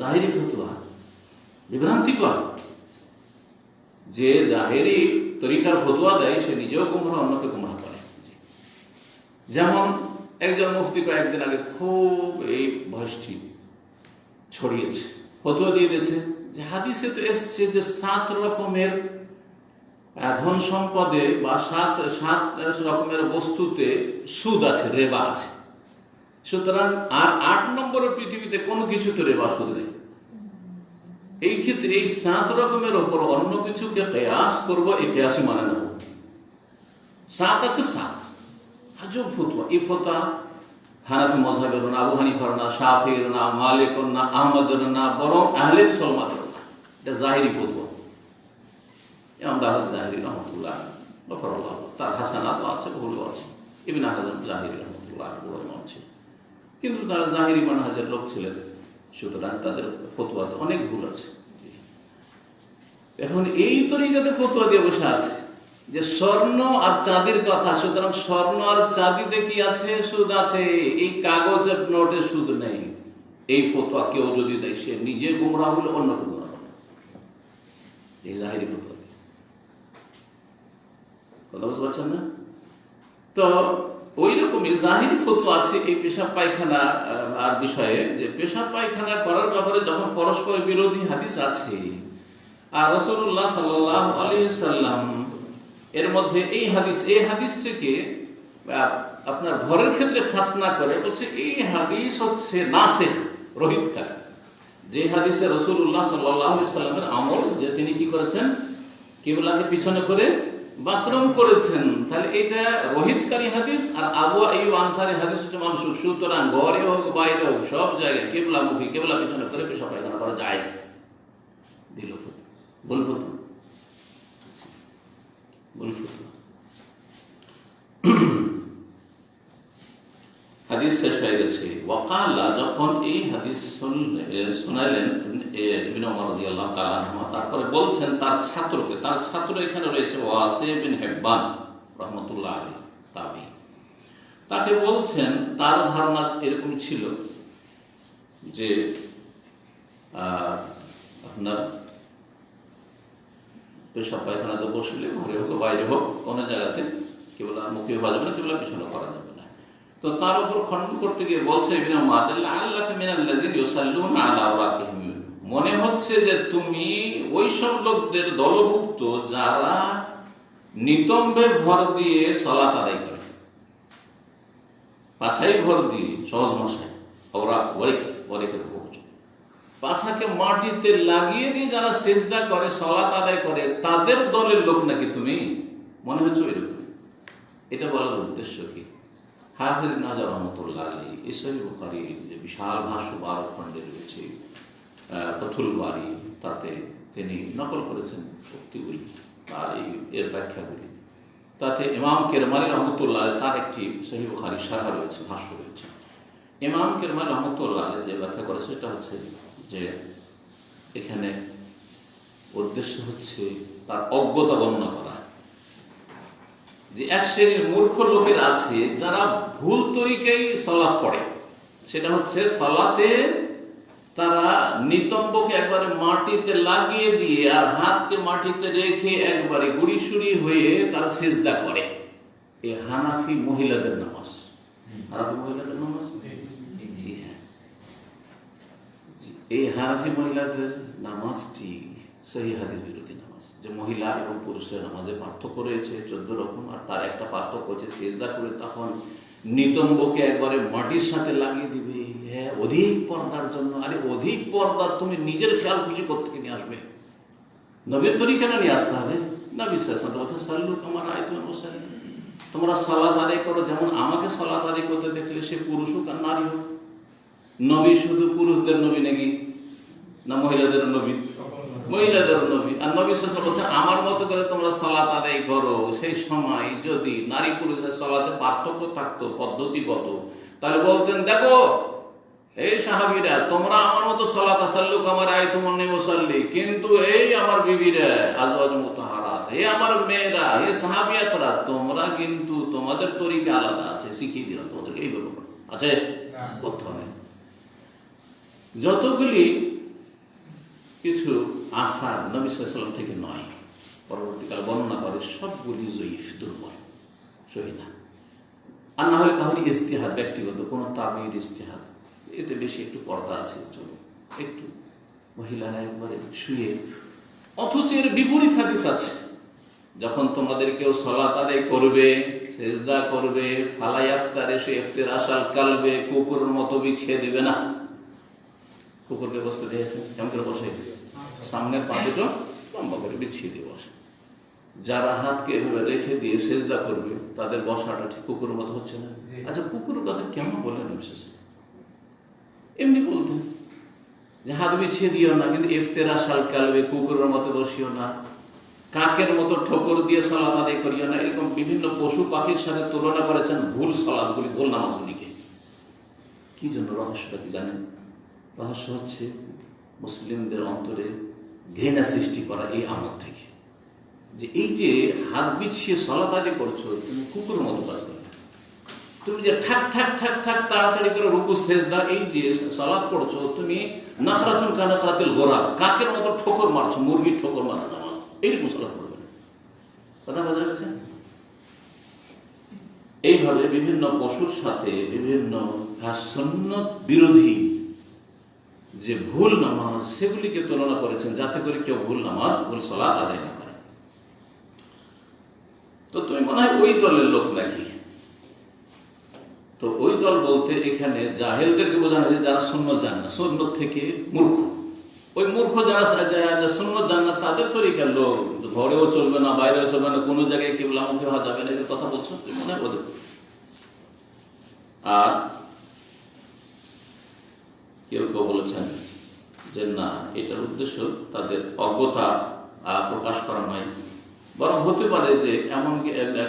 জাহিরি ফতোয়া বিভ্রান্তিকর। যে জাহেরি তরিকার ফতোয়া দেয় সে নিজেও গুমরাহ, অন্যকে গুমরাহ করে। যেমন একজন মুফতি কয়েকদিন আগে খুব এই ভয়সটি ছড়িয়েছে, ফতোয়া দিয়ে দিয়েছে যে হাদিসে তো এসছে যে 7 রকমের ধন সম্পদে বা 7 রকমের বস্তুতে সুদ আছে, রেবা আছে। সুতরাং আর 8 নম্বরের পৃথিবীতে কোনো কিছুতে রেবা সুদ নেই। এই ক্ষেত্রে এই 7 রকমের ওপর অন্য কিছুকে কিয়াস করব, এই কিয়াসই মানে নেব। 7 আছে 7, আজব ফতোয়া। এই ফতোয়া হানাফি মাযহাবের না, আবু হানিফার না, শাফিঈর না, মালিকের না, আহমদের না, বরং আহলে সুন্নাতের না। এটা জাহিরি ফতোয়া। ইমাম দারুল জাহিরি রাহমাতুল্লাহ গফরাল্লাহ, তার হাসানাতও আছে, ভুলও আছে। ইবনে হাজম জাহিরি রাহমাতুল্লাহ বড় ইমাম ছিলেন, কিন্তু তারা জাহিরি মানহাজের লোক ছিলেন, সুতরাং তাদের ফতোয়াতে অনেক ভুল আছে। এখন এই তরিকাতে ফতোয়া দিয়ে বসে আছে যে স্বর্ণ আর চাঁদির কথা, সুতরাং স্বর্ণ আর চাঁদিতে কি আছে? সুদ আছে। এই কাগজের নোটে সুদ নেই। এই ফতোয়া কেউ যদি দেয় সে নিজে গুমরাহ হলে অন্যকে গুমরাহ হবে। এই জাহিরি ফতোয়া, কথা বুঝতে পারছেন না? তো ওই রকমই জাহিরি ফতোয়া আছে এই পেশাব পায়খানা আর বিষয়ে, যে পেশাব পায়খানা করার ব্যাপারে যখন পরস্পর বিরোধী হাদিস আছে আর রাসূলুল্লাহ সাল্লাল্লাহু আলাইহি সাল্লাম এর মধ্যে এই হাদিসটিকে আপনার ঘরের ক্ষেত্রে খাস না করে বলছে এই হাদিস হচ্ছে নাসিখ, রহিতকারী। যে হাদিসে রাসূলুল্লাহ সাল্লাল্লাহু আলাইহি সাল্লামের আমল, যে তিনি কি করেছেন, কিবলাকে পিছনে করে বাথরুম করেছেন, তাহলে এটা রহিতকারী হাদিস। আর আবু আইয়ুব আনসারী হাদিস হচ্ছে মানসুখ। সুতরাং ঘরে হোক বাইরে হোক সব জায়গায় কিবলামুখী, কিবলা পিছনে করে পেশাব পায়খানা করা জায়েজ। দিল ফতোয়া, বল ফতোয়া, বল ফতোয়া। হাদিস শেষ হয়ে গেছে। ওয়াকালা, যখন এই হাদিস শোনালেন ইবনে ওমর রাদিয়াল্লাহু তাআলা আনহু, তারপরে বলছেন তার ছাত্রকে, তার ছাত্র এখানে রয়েছে ওয়াসি বিন হিব্বান রাহমাতুল্লাহ আলাইহি তাবি, তাকে বলছেন তার ধারণা এরকম ছিল যে আপনার পেশাব পায়খানাতে বসলে ঘরে হোক বাইরে হোক কোনো জায়গাতে কিবলা মুখে হওয়া যাবে না, কিবলা পিছনে করা যাবে না। তো তার উপর খণ্ডন করতে গিয়ে বলছে ইবনে মাদাল্লা আল্লাকা মিনাল্লাযিনা ইউসাল্লুনা আলা আওরাতিহিম, মনে হচ্ছে যে তুমি ওই সব লোকদের দলভুক্ত যারা নিতম্বে ভর দিয়ে সালাত আদায় করে, পাছায় ভর দিয়ে, সহজ ভাষায় ওয়ারিকের ভোজ, পাছাকে মাটিতে লাগিয়ে দিয়ে যারা সিজদা করে, সালাত আদায় করে, তাদের দলের লোক নাকি তুমি, মনে হচ্ছে ওইরকম। এটা বলার উদ্দেশ্য কি? হাফেজ ইবনে হাজার রাহমাতুল্লাহ আলাইহি এই সহিহ বুখারীর যে বিশাল ভাষ্য 12 খণ্ডে রয়েছে ফাথুল বারী, তাতে তিনি নকল করেছেন উক্তিগুলি আর এর ব্যাখ্যাগুলি। তাতে ইমাম কিরমানি রাহমাতুল্লাহ তার একটি সহিহ বুখারীর শারহ রয়েছে, ভাষ্য রয়েছে। ইমাম কিরমানি রাহমাতুল্লাহ যে ব্যাখ্যা করেছে সেটা হচ্ছে যে এখানে উদ্দেশ্য হচ্ছে তার অজ্ঞতা বর্ণনা করা, যে এক শ্রেণীর মূর্খ লোকের আছে যারা ভুল তরিকায় সালাত পড়ে। সেটা হচ্ছে সালাতে তারা নিতম্বকে একবারে মাটিতে লাগিয়ে দিয়ে আর হাতকে মাটিতে রেখে একবারে গুড়িসুড়ি হয়ে তারা সিজদা করে। এই হানাফি মহিলাদের নামাজ, হানাফি মহিলাদের নামাজ, জি হ্যাঁ, এই হানাফি মহিলাদের নামাজটি সহিহ হাদিস বিরোধী নামাজ। যে মহিলা এবং পুরুষের নামাজে পার্থক্য রয়েছে 14 রকম, আর তার একটা পার্থক্য হচ্ছে সিজদা করে তখন নিতম্বকে একবারে মাটির সাথে লাগিয়ে দিবে, হ্যাঁ, অধিক পর্দার জন্য। আরে অধিক পর্দা তুমি নিজের খেয়াল খুশি করতে নিয়ে আসবে, নবীর তরিকা নিয়ে আসতে হবে। নবী সাল্লাল্লাহু আলাইহি ওয়াসাল্লাম সাল্লু কামা রাআইতুমুনি উসাল্লি, তোমরা সালাত আদায় করো যেমন আমাকে সালাত আদায় করতে দেখলে, সে পুরুষ হোক আর নারী হোক। নবী শুধু পুরুষদের নবী নাকি না মহিলাদের নবী? মহিলাদের নবী। আর নবী সাল্লাল্লাহু আলাইহি ওয়াসাল্লাম বলছেন আমার মতো করে তোমরা সালাত আদায় করো। সেই সময় যদি নারী পুরুষের সালাতে পার্থক্য থাকতো পদ্ধতিগত, তাহলে বলতেন দেখো এই সাহাবীরা তোমরা আমার মতো সালাত সাল্লু কামা রাআইতুমুনি উসাল্লি, কিন্তু এই আমার বিবিরা আজওয়াজ মুতাহারাত, হে আমার মেয়েরা, হে সাহাবিয়াতরা, তোমরা কিন্তু তোমাদের তরিকা আলাদা আছে, শিখিয়ে দিলাম তোমাদেরকে এইভাবে আছে করতে হবে। যতগুলি কিছু আসার নবী সাল্লাল্লাহু আলাইহি ওয়াসাল্লাম থেকে নয়, পরবর্তীকালে বর্ণনা করে, সবগুলি জয়ীফ, দুর্বল, সহি না। আর না হলে কাউরি ইজতিহাদ, ব্যক্তিগত কোনো তাবির ইজতিহাদ, এতে বেশি একটু পর্দা আছে, চলো একটু মহিলারা একবারে শুয়ে। অথচ এর বিপরীত হাদিস আছে, যখন তোমাদের কেউ সালাত আদায় করবে, সিজদা করবে, ফালা ইয়াফতারে, সে ইফতিরাশাল কালবে, কুকুরের মতো বিছিয়ে দেবে না। কুকুরকে বসতে দিয়েছে কেমন করে বসে, সামনের পা দুটো লম্বা করে বিছিয়ে দিয়ে বসে। যারা হাতকে এভাবে রেখে দিয়ে সিজদা করবে তাদের বসাটা ঠিক কুকুরের মতো হচ্ছে না। আচ্ছা, কুকুরের কথা কেমন বললেন? এমনি বলতেন যে হাত বিছিয়ে দিও না, কিন্তু ইফতিরাশাল কালবে, কুকুরের মতো বসিও না, কাকের মতো ঠোকর দিয়ে সালাত আদায় করিও না। এরকম বিভিন্ন পশু পাখির সাথে তুলনা করেছেন ভুল সালাতগুলি, ভুল নামাজগুলিকে। কি জন্য? রহস্যটা কি জানেন? রহস্য হচ্ছে মুসলিমদের অন্তরে ঘৃণা সৃষ্টি করা এই আমল থেকে, যে এই যে হাত বিছিয়ে সালাত আদায় করছো, তুমি কুকুরের মতো কাজ করো। তুমি যে ঠাক ঠাক ঠাক ঠাক তাড়াতাড়ি করে রুকু সেজদা, এই যে সালাত পড়ছো, তুমি নাখরাতুন কানাখরাতিল গোরাব, কাকের মতো ঠোকর মারছো, মুরগির ঠোকর মারা নামাজ, এইরকম সালাত পড়বে না। কথা বোঝা গেছে? এইভাবে বিভিন্ন পশুর সাথে বিভিন্ন সুন্নত বিরোধী যে ভুল নামাজ সেগুলিকে তুলনা করেছেন, যাতে করে কেউ ভুল নামাজ, ভুল সালাত আদায় না করে। তো তুমি মনে হয় ওই দলের লোক নাকি? তো ওই দল বলতে এখানে জাহেলদেরকে বোঝানো হয়েছে যারা সুন্নত জানে না, সুন্নত থেকে মূর্খ। ওই মূর্খ যারা সুন্নত জানে না তাদের তরিকার লোক, ঘরেও চলবে না, বাইরেও চলবে না, কোনো জায়গায় কিবলামুখী হওয়া যাবে না, এর কথা বলছো তুমি মনে হয় ওদের। আর কেউ কেউ বলেছেন যে না, এটার উদ্দেশ্য তাদের অজ্ঞতা প্রকাশ করা নয়, বরং হতে পারে যে এমন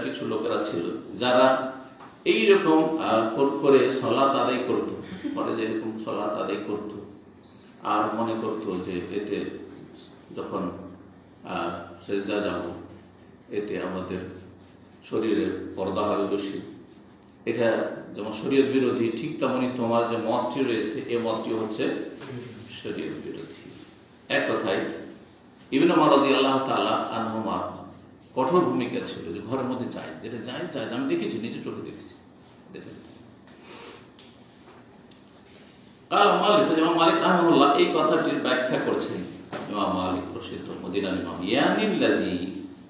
কিছু লোকেরা ছিল যারা এইরকম করে সালাত আদায় করতো, হতে পারে যে এরকম সালাত আদায় করতো আর মনে করতো যে এতে যখন সেজদা যাব এতে আমাদের শরীরের পর্দা হবে বেশি। এটা যেমন শরীয়ত বিরোধী, ঠিক তেমনই তোমার যে মতটি রয়েছে এ মতটি হচ্ছে শরীয়ত বিরোধী। এক কথায় ইবনে ওমর রাদিয়াল্লাহু তাআলা আনহুমা কঠোর ভূমিকা ছিল যে ঘরের মধ্যে চাই, যেটা চাই আমি দেখেছি, নিজে চোখে দেখেছি। ইমাম মালিক রাহিমাহুল্লাহ এই কথাটির ব্যাখ্যা করছেন। ইমাম মালিক প্রসিদ্ধ মদিনার ইমাম, ইয়ানিল্লাযী,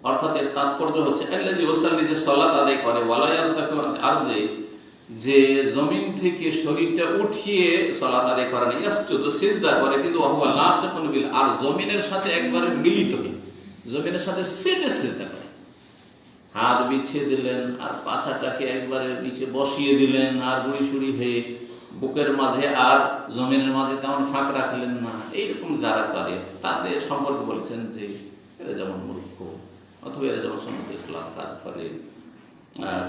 অর্থাৎ এর তাৎপর্য হচ্ছে আল্লাযী ওয়াসাল্লি, যে সালাত আদায় করে, ওয়ালা ইয়ারতাফিউ আল আরদি, যে জমিন থেকে শরীরটা উঠিয়ে সালাত আদায় করে না, ইয়াসজুদু, সিজদা করে, কিন্তু ওয়া হুয়া লাসিকুন বিল আর, জমিনের সাথে একবারে মিলিত হয়ে, জমিনের সাথে সেটে সিজদা করে। হাত বিছিয়ে দিলেন আর পাছাটাকে একবারে নিচে বসিয়ে দিলেন, আর গুড়ি সুড়ি হয়ে বুকের মাঝে আর জমিনের মাঝে তেমন ফাঁক রাখলেন না। এইরকম যারা করে তাদের সম্পর্কে বলেছেন যে এরা যেমন মূর্খ, অথবা এরা যেমন সুন্নতের খেলাফ কাজ করে।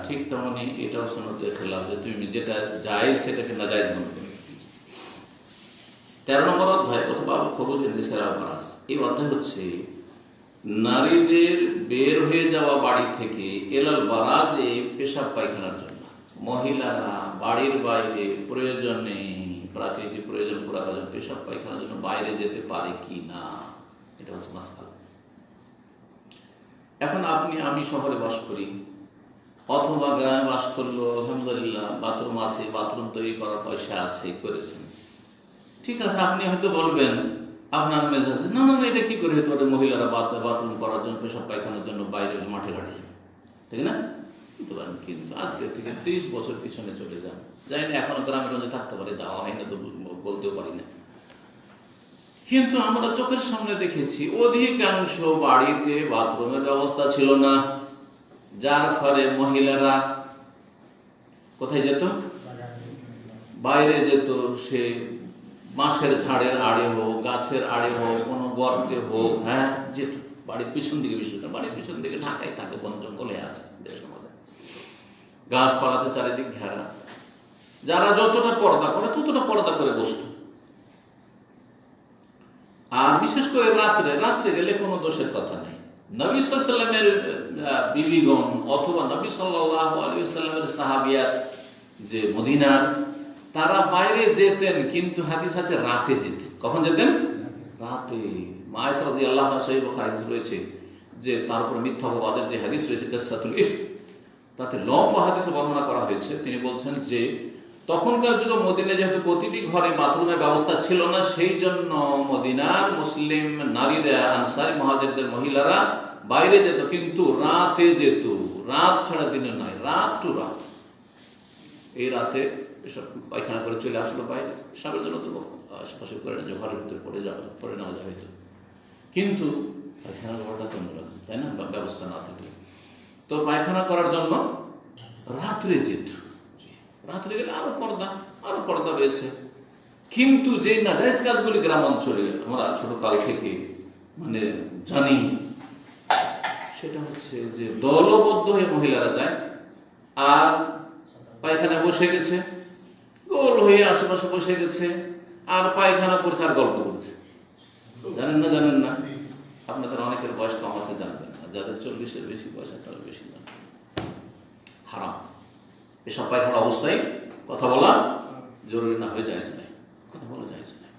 ঠিক তেমনই এটাও সুন্নতের খেলাফ যে তুমি যেটা জায়েজ সেটাকে নাজায়েজ মনে করবে। 13 নম্বর অধ্যায় অথবা খরুজ নিসার বারাস, এই অধ্যায় হচ্ছে নারীদের বের হয়ে যাওয়া বাড়ি থেকে এলাল বারাজে, পেশাব পায়খানার জন্য। মহিলারা বাড়ির বাইরে প্রয়োজনে, প্রাকৃতিক প্রয়োজন পুরা করার জন্য পেশাব পায়খানার জন্য বাইরে যেতে পারে কি না, এটা হচ্ছে মাসআলা। এখন আমি শহরে বাস করি অথবা গ্রামে বাস করলো, আলহামদুলিল্লাহ বাথরুম আছে, বাথরুম তৈরি করার পয়সা আছে, করেছেন, ঠিক আছে। আপনি হয়তো বলবেন আপনার মেজাজে, না না এটা কি করে হতে পারে, মহিলারা বাথরুম করার জন্য, পেশাব পায়খানার জন্য বাইরে মাঠে ঘাটে, ঠিক না? কিন্তু আজকের থেকে 30 বছর পিছনে চলে যান, জানি না এখনো গ্রামে গঞ্জে থাকতে পারে, যাওয়া হয় না তো বলতেও পারি না, কিন্তু আমরা চোখের সামনে দেখেছি অধিকাংশ বাড়িতে বাথরুমের ব্যবস্থা ছিল না, যার ফলে মহিলারা কোথায় যেত? বাইরে যেত। সে বাঁশের ঝাড়ের আড়ে হোক, গাছের আড়ে হোক, কোনো গর্তে হোক, হ্যাঁ যেত। বাড়ির পিছন দিকে, বিশেষত বাড়ির পিছন দিকে ঢাকায় থাকে, বন জঙ্গলে আছে দেশের মধ্যে, গাছপালাতে চারিদিক ঘেরা। যারা যতটা পর্দা করে ততটা পর্দা করে বসত। আর বিশেষ করে রাত্রে গেলে কোনো দোষের কথা নেই। নবী সাল্লাল্লাহু আলাইহি ওয়াসাল্লামের বিবিগণ অথবা নবী সাল্লাল্লাহু আলাইহি ওয়াসাল্লামের সাহাবিয়াত যে মদিনার, তারা বাইরে যেতেন, কিন্তু হাদিস আছে রাতে যেতেন। কখন যেতেন? রাতে। মা আয়েশা রাদিয়াল্লাহু তাআলা সহিহ বুখারী হাদিস রয়েছে যে তার উপর মিথ্যা অপবাদের যে হাদিস রয়েছে কিসসাতুল ইফক, তাতে লম্বা হাদিসে বর্ণনা করা হয়েছে। তিনি বলছেন যে তখনকার যুগে মদিনায় যেহেতু প্রতিটি ঘরে বাথরুমের ব্যবস্থা ছিল না, সেই জন্য মদিনার মুসলিম নারীরা, আনসারী মুহাজিরদের মহিলারা বাইরে যেত, কিন্তু রাতে যেত। রাত ছাড়া দিনে নয়, রাত টু রাত। এই রাতে এসব পায়খানা করে চলে আসলো বাইরে, সবের জন্য তো আশেপাশে করে না, যে ঘরের ভিতরে পড়ে নেওয়া যায় হয়তো, কিন্তু পায়খানার ঘরটা তো অন্যরকম, তাই না? ব্যবস্থা না থাকলে তো পায়খানা করার জন্য রাত্রে যেত। রাত্রে গেলে আরো পর্দা রয়েছে। কিন্তু যে নাজায়েজ কাজগুলি গ্রাম অঞ্চলে আমরা ছোটকাল থেকে মানে জানি, সেটা হচ্ছে যে দলবদ্ধ হয়ে মহিলারা যায় আর পায়খানা বসে গেছে, গোল হয়ে আশেপাশে বসে গেছে, আর পায়খানা করছে আর গল্প করছে। জানেন না? আপনাদের অনেকের বয়স কম আছে, জানবেন না। যাদের 40-এর বেশি বয়স তারা বেশি জানেন। হারাম এসব পায়খানা অবস্থায় কথা বলা জরুরি না হয়ে জায়েজ নাই, কথা বলা জায়েজ নাই।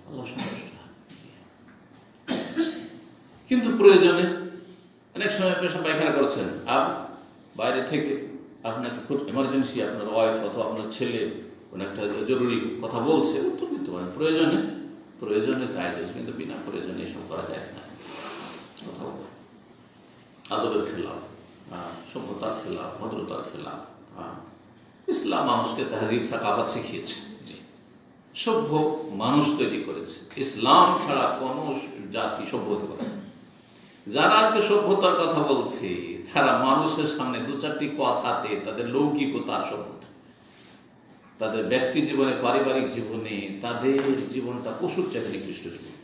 আল্লাহ সন্তুষ্ট। কিন্তু প্রয়োজনে অনেক অনেক সময় পেশাব পায়খানা করছেন, আর বাইরে থেকে আপনাকে খুব এমার্জেন্সি আপনার ওয়াইফ অথবা আপনার ছেলে কোনো একটা জরুরি কথা বলছে, উত্তর দিতে পারেন প্রয়োজনে চাই, কিন্তু বিনা প্রয়োজনে এসব করা যায় না। কথা বলবো আদবের খেলাফ, সভ্যতার খেলাফ, ভদ্রতার খেলাফ। ইসলাম মানুষকে তাহজিব সাকাফাত শিখিয়েছে, জি, সভ্য মানুষ তৈরি করেছে। ইসলাম ছাড়া কোনো জাতি সভ্য হতে পারে না। যারা আজকে সভ্যতার কথা বলছে তারা মানুষের সামনে দু চারটি কথাতে তাদের লৌকিকতার সভ্যতা, তাদের ব্যক্তি জীবনে, পারিবারিক জীবনে তাদের জীবনটা পশুর চাইতে নিকৃষ্ট জীবন,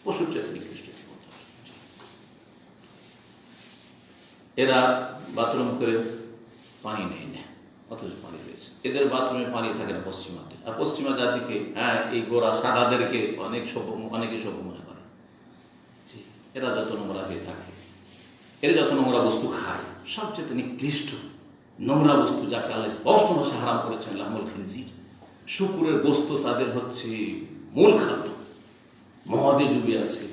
পশুর চাইতে নিকৃষ্ট জীবন। এরা বাথরুম করে পানি নেই না, অথচ পানি রয়েছে। এদের বাথরুমে পানি থাকে না পশ্চিমাতে, আর পশ্চিমা জাতিকে, এই গোড়া সাদাদেরকে অনেকে সভ্য মনে করে। জি, এরা যত নোংরা হয়ে থাকে, এরা যত নোংরা বস্তু খায়, সবচেয়ে নিকৃষ্ট নোংরা বস্তু যাকে আল্লাহ স্পষ্ট ভাষা হারাম করেছেন, লাহমুল খিনজির, শুকুরের গোস্ত তাদের হচ্ছে মূল খাদ্য। মদে ডুবে আছে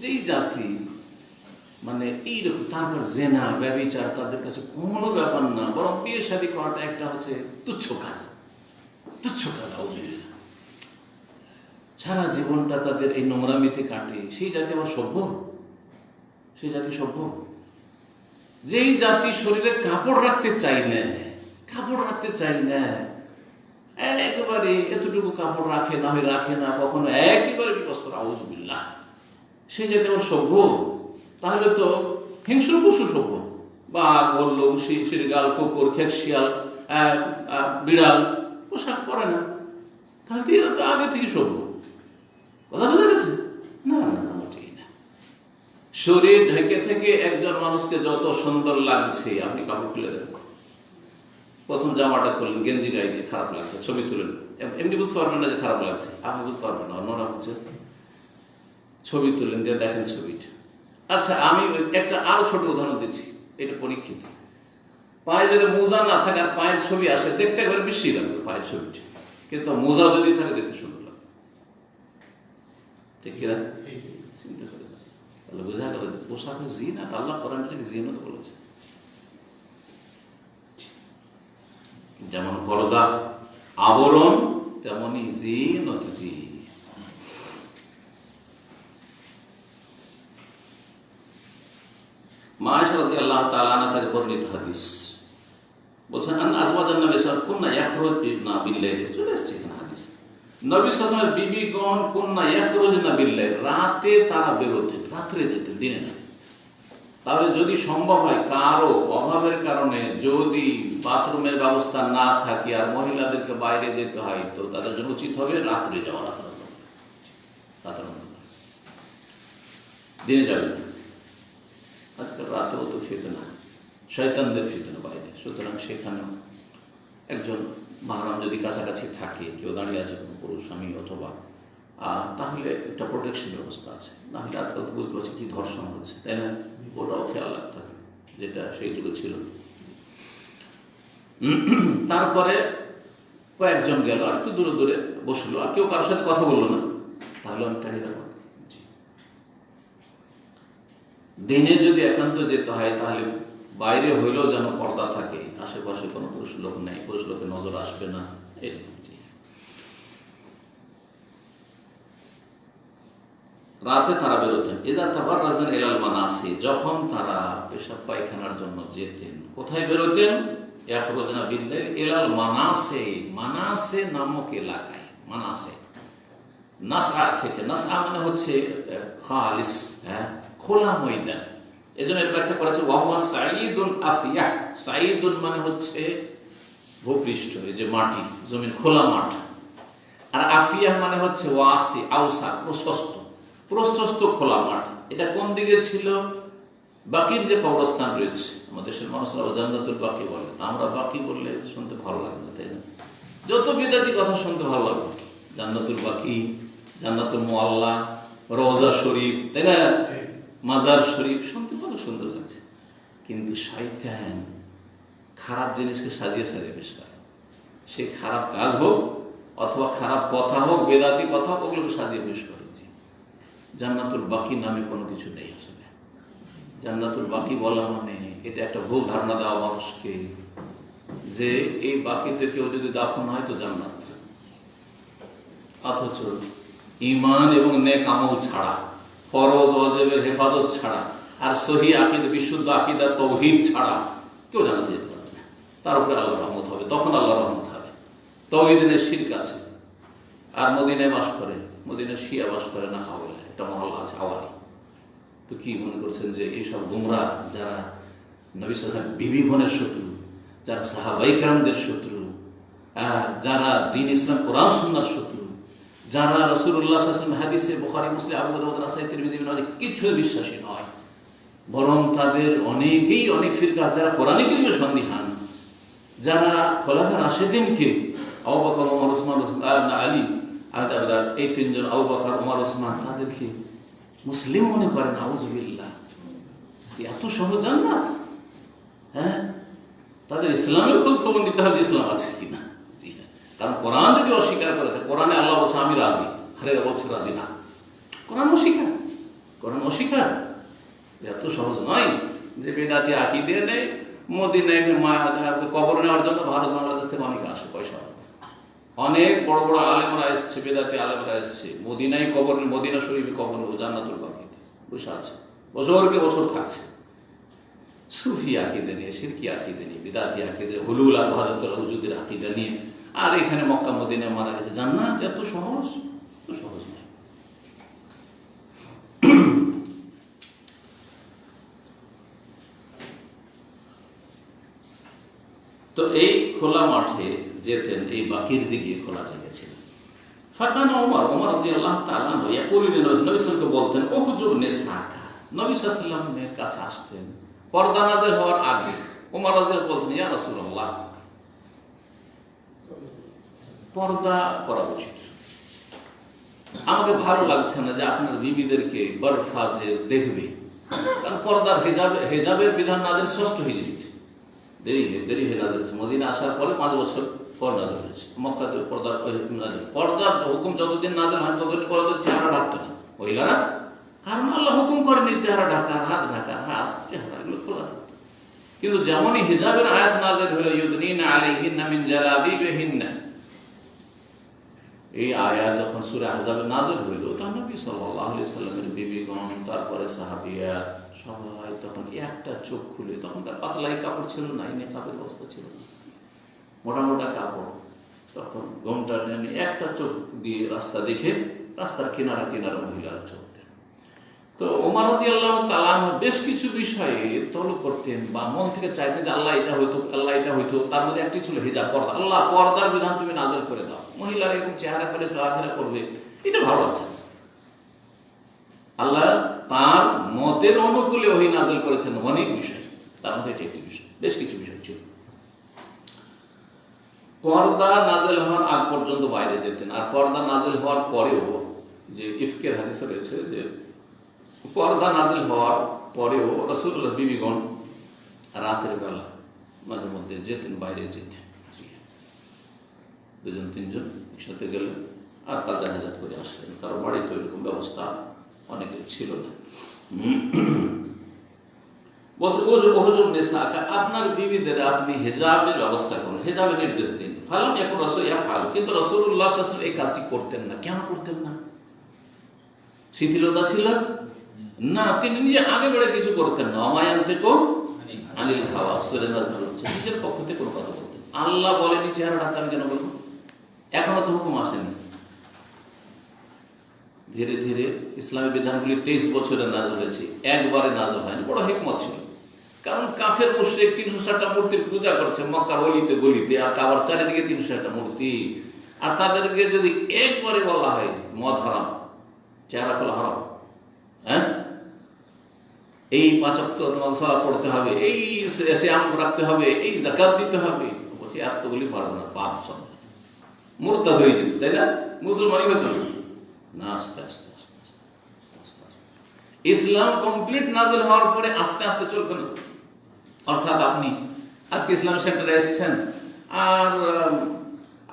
যেই জাতি, মানে এইরকম। তারপর জেনা, ব্যভিচার তাদের কাছে কোনো ব্যাপার না, বরং বিয়ে শাদী করাটা একটা হচ্ছে তুচ্ছ কাজ। আউযুবিল্লাহ। সারা জীবনটা তাদের এই নোংরামিতে কাটে। সেই জাতি আবার সভ্য? সেই জাতি সভ্য? যেই জাতি শরীরে কাপড় রাখতে চাই না, একেবারে এতটুকু কাপড় রাখে না, রাখে না, কখনো একেবারে বিপস্ত, আউযুবিল্লাহ, সেই জাতি আবার সভ্য? তাহলে তো হিংস্র পশু সভ্য। বাঘ, ভাল্লুক, শৃগাল, কুকুর, খেকশিয়াল, বিড়াল পোশাক পরে না, তাহলে তো এরা তো আগে থেকে সভ্য। কথা বোঝা গেছে? না, মোটেই না। শরীর ঢেকে থেকে একজন মানুষকে যত সুন্দর লাগছে, আপনি কাপড় খুলে দেন, প্রথম জামাটা খুললেন, গেঞ্জি গায়ে দিয়ে খারাপ লাগছে, ছবি তুলেন, এমনি বুঝতে পারবেন না যে খারাপ লাগছে, আপনি বুঝতে পারবেন না, মনে হচ্ছে, ছবি তুলেন, দিয়ে দেখেন ছবিটা। আচ্ছা, আমি একটা আরো ছোট উদাহরণ দিচ্ছি, এটা পরীক্ষিত। পায়ে যদি মোজা না থাকে আর পায়ের ছবি আসে, দেখতে একবার বেশি লাগবে পায়ের ছবিটা, কিন্তু মোজা যদি থাকে দেখতে সুন্দর লাগবে। ঠিক কিনা? চিন্তা করে তাহলে বোঝা গেল যে পোশাকের জিনাত, আল্লাহ কোরআনে এটাকে জিনাত বলেছে। যেমন পর্দা আবরণ, তেমনি জিনাত। জি, মা আয়েশা রাদিয়াল্লাহু তাআলা আনহা থেকে বর্ণিত হাদিস বলছেন, আজওয়াজান নবী সাল্লাল্লাহু আলাইহি ওয়াসাল্লাম কুননা ইয়াখরুজনা বিল-লাইল, চলে আসছে এখানে হাদিস। নবী সাল্লাল্লাহু আলাইহি ওয়াসাল্লামের বিবিগণ কুননা ইয়াখরুজনা বিল-লাইল, রাতে তারা বেরোতেন, রাত্রে যেতেন, দিনে না। তাহলে যদি সম্ভব হয়, কারো অভাবের কারণে যদি বাথরুমের ব্যবস্থা না থাকে আর মহিলাদেরকে বাইরে যেতে হয়, তো তাদের জন্য উচিত হবে রাত্রে যাওয়া, রাতের অন্ধকার, দিনে যাবে না। আজকাল রাতেও তো ফিতনা, শয়তানদের ফিতনা বাইরে, সুতরাং সেখানেও একজন মাহরাম যদি কাছাকাছি থাকে, কেউ দাঁড়িয়ে আছে, কোনো পুরুষ স্বামী অথবা, তাহলে একটা প্রোটেকশন ব্যবস্থা আছে। নাহলে আজকাল তো বুঝতে পারছি কি ধর্ষণ হচ্ছে, তাই না? ওটাও খেয়াল রাখতে হবে, যেটা সেই যুগে ছিল। তারপরে কয়েকজন গেল, আর একটু দূরে দূরে বসলো, আর কেউ কারোর সাথে কথা বললো না, তাহলে অনেকটা নিরাপদ। দিনে যদি একান্ত যেতে হয়, তাহলে বাইরে হইলেও যেন পর্দা থাকে, আশেপাশে কোনো পুরুষ লোক নেই, পুরুষ লোকের নজর আসবে না, এরকম। রাতে তারা বেরোতেন। ইযা তাবাররাজান ইলাল মানাসি, যখন তারা পেশাব পায়খানার জন্য যেতেন, কোথায় বেরোতেন? ইয়াখরুজনা বিল-লাইল ইলাল মানাসি, মানাসে নামক এলাকায়, মানাসে নাসআ থেকে, নাসআ মানে হচ্ছে খালিস, খোলা ময়দান। এজন্য এর ব্যাখ্যা করেছে ওয়াহুয়া সাঈদুন আফিয়াহ, সাঈদুন মানে হচ্ছে ভূপৃষ্ঠ, এই যে মাটি, জমির খোলা মাঠ, আর আফিয়াহ মানে হচ্ছে ওয়াসি, আওসা, প্রশস্ত খোলা মাঠ। এটা কোন দিকে ছিল? বাকির যে কবরস্থান রয়েছে, আমাদের দেশের মানুষরা জান্নাতুল বাকি বলে, আমরা বাকি বললে শুনতে ভালো লাগে না, তাই না? যত বিদাতি কথা শুনতে ভালো লাগে, জান্নাতুল বাকি, জান্নাতুল মুআল্লা, রওজা শরীফ, তাই না, মাজার শরীফ, শুনতে ভালো সুন্দর লাগছে। কিন্তু শয়তান খারাপ জিনিসকে সাজিয়ে সাজিয়ে পেশ করে। সে খারাপ কাজ হোক অথবা খারাপ কথা হোক, বেদাতি কথা হোক, ওগুলোকে সাজিয়ে পেশ করে। জান্নাতুল বাকি নামে কোনো কিছু নেই আসলে, জান্নাতুল বাকি বলা মানে এটা একটা ভুল ধারণা দেওয়া মানুষকে যে এই বাকিতে কেউ যদি দাফন হয় তো জান্নাত, অথচ ঈমান এবং নেক আমল ছাড়া, ফরজ ওয়াজিবের হেফাজত ছাড়া, আর সহি আকীদা, বিশুদ্ধ আকীদা তাওহীদ ছাড়া কেউ জান্নাতে যেতে পারবে না। তার উপরে আল্লাহর রহমত হবে, তখন আল্লাহর রহমত হবে। তাওহীদের শিরক আছে। আর মদিনায় বাস করে, মদিনায় শিয়া বাস করে না, খাওয়ালে একটা মহল্লা আছে হাওয়ারি। তো কি মনে করছেন যে এইসব গুমরাহ যারা নবী সাল্লাল্লাহু আলাইহি ওয়াসাল্লাম বিবিগণের শত্রু, যারা সাহাবায়ে কেরামদের শত্রু, যারা দ্বীন ইসলাম কোরআন সুন্নাহর শত্রু, যারা রাসূলুল্লাহ সাল্লাল্লাহু আলাইহি ওয়াসাল্লাম হাদিসে বুখারী মুসলিম আবু দাউদ নাসাঈ তিরমিজি ইবনে মাজাহ কিছু বিশ্বাসী নয়, বরং তাদের অনেকেই অনেক ফিরকা যারা কোরআনে কারীমে সন্দিহান, যারা খোলাফা রাশিদিনকে আবু বকর, ওমর, ওসমান, আলী, এই তিনজন আবু বকর, ওমর, ওসমান তাদেরকে মুসলিম মনে করেন। আউযুবিল্লাহ, এত সহজ জান্নাত? হ্যাঁ, তাদের ইসলামের খোঁজ খবর নিতে হবে, ইসলাম আছে কিনা। জি হ্যাঁ, কারণ কোরআন যদি অস্বীকার করে, কোরআনে আল্লাহ বলছে আমি রাজি, আরেরা বলছে রাজি না। কোরআন অস্বীকার, কোরআন অস্বীকার। এত সহজ নয় যে বেদাতি আকীদা নেই, মদিনায় কবর নেওয়ার জন্য ভারত বাংলাদেশ থেকে অনেকে আসে, পয়সা অনেক বড় বড় আলেমরা এসছে, বেদাতি আলেমরা এসছে, মদিনায় কবর, মদিনা শরীফে কবর জান্নাতুল বাকিতে বসে আছে, বছরকে বছর থাকছে। সুফি আকীদা নিয়ে, শিরকি আকীদা নিয়ে, বিদাতি আকীদা, হুলুল আর ওয়াহদাতুল ওজুদের আকীদা নিয়ে, আর এখানে মক্কা মদিনায় মারা গেছে। জান্নাত এত সহজ? এত সহজ নয়। তো এই খোলা মাঠে যেতেন, এই বাকির দিকে খোলা জায়গা ছিল। ফাকানা ওমর, ওমর রাদিয়াল্লাহু তাআলা আনহু ইয়াকুলু নবী সাল্লাল্লাহু আলাইহি ওয়াসাল্লাম বলতেন, উহজুর নিসাকা, নবী সাল্লাল্লাহু আলাইহি ওয়াসাল্লামের কাছে আসতেন পর্দা নাযিল হওয়ার আগে। ওমর রাদিয়াল্লাহু বলতেন, ইয়া রাসূলুল্লাহ, পর্দা করা উচিত, আমাকে ভালো লাগছে না যে আপনার বিবিদেরকে বরফাজে দেখবে, কারণ পর্দার হেজাবের বিধান নাযিল 6 হিজরিতে, দেরি হয়ে নাযিল হয়েছে। মদিনা আসার পরে 5 বছর পর নাযিল হয়েছে। মক্কাতে পর্দার হুকুম যতদিন নাযিল হয় ততদিন পর্দার চেহারা ঢাকতো না মহিলারা, কারণ আল্লাহ হুকুম করেনি চেহারা ঢাকা, হাত ঢাকা, হাত চেহারা এগুলো খোলা থাকতো। কিন্তু যেমনই হিজাবের আয়াত নাযিল হলো, ইউদনিনা আলাইহিন্না মিন জালাবিবিহিন্না, এই আয়াত যখন সূরা আহজাবে নাযিল হইল, তখন নবী সাল্লাল্লাহু আলাইহি সাল্লামের বিবিগণ, তারপরে সাহাবিয়া সবাই তখন একটা চোখ খুলে, তখন তার পাতলাই কাপড় ছিল না, নেকাবের অবস্থা ছিল না, মোটা মোটা কাপড়, তখন ঘোমটা টেনে একটা চোখ দিয়ে রাস্তা দেখে, রাস্তার কিনারা কিনারা মহিলারা চোখ দেন। তো ওমর রাদিয়াল্লাহু তাআলা বেশ কিছু বিষয়ে তলব করতেন বা মন থেকে চাইতেন যে আল্লাহ এটা হইতো, আল্লাহ এটা হইতো। তার মধ্যে একটি ছিল হিজাব, পর্দা। আল্লাহ পর্দার বিধান তুমি নাযিল করে দাও, মহিলারা এরকম চেহারা করে চলাফেরা করবে, এটা ভালো আছে। আল্লাহ তার মতের অনুকূলে ওহী নাযিল করেছেন অনেক বিষয়, তার মধ্যে এটি একটি বিষয়, বেশ কিছু বিষয় ছিল। পর্দা নাযিল হওয়ার আগ পর্যন্ত বাইরে যেতেন, আর পর্দা নাযিল হওয়ার পরেও, যে ইফকের হাদিসে রয়েছে যে পর্দা নাযিল হওয়ার পরেও রাসূলুল্লাহ বিবিগণ রাতের বেলা মাঝে মধ্যে যেতেন, বাইরে যেতেন। দুজন তিনজন একসাথে গেলেন আর তাজা হাজাত করে আসলেন, কারো বাড়িতে এরকম ব্যবস্থা অনেকের ছিল না। আপনার বিবিদের আপনি হিজাবের ব্যবস্থা করুন, হিজাবের নির্দেশ দিন। ফালাম ইয়াকুন রাসূল ইয়াফআল, কিন্তু রাসূলুল্লাহ সাল্লাল্লাহু আলাইহি ওয়াসাল্লাম এই কাজটি করতেন না। কেন করতেন না? শিথিলতা ছিল না, তিনি নিজে আগে বেড়ে কিছু করতেন না। অমায়ান্তিকু আনিল হাওয়া, সূরা নাজম হচ্ছে, নিজের পক্ষ থেকে কোনো কথা বলতেন। আল্লাহ বলেনি চেহারা ঢাকতে আমি কেন বলবো? এখনো তো হুকুম আসেনি। ধীরে ধীরে ইসলামী বিধানগুলি 23 বছরে নাযিল হয়েছে, একবারে নাযিল হয়নি। বড় হিকমত ছিল, কারণ কাফের মুশরিক 360টা মূর্তির পূজা করছে মক্কার অলিতে গলিতে, আর কাবার চারিদিকে 360টা মূর্তি। আর তাদেরকে যদি একবারে বলা হয় মদ হারাম, চেহারা খোলা হারাম, হ্যাঁ, এই 5 ওয়াক্ত তোমাকে সালাত পড়তে হবে, এই সিয়াম রাখতে হবে, এই যাকাত দিতে হবে, বলছি এতগুলি পারবো না, পাপ সব মুরতাদ হয়ে যেত, তাই না? মুসলমানই হতো না। আস্তে আস্তে আস্তে আস্তে আস্তে ইসলাম কমপ্লিট নাযিল হওয়ার পরে আস্তে আস্তে চলবে না। অর্থাৎ আপনি আজকে ইসলামিক সেন্টারে এসেছেন, আর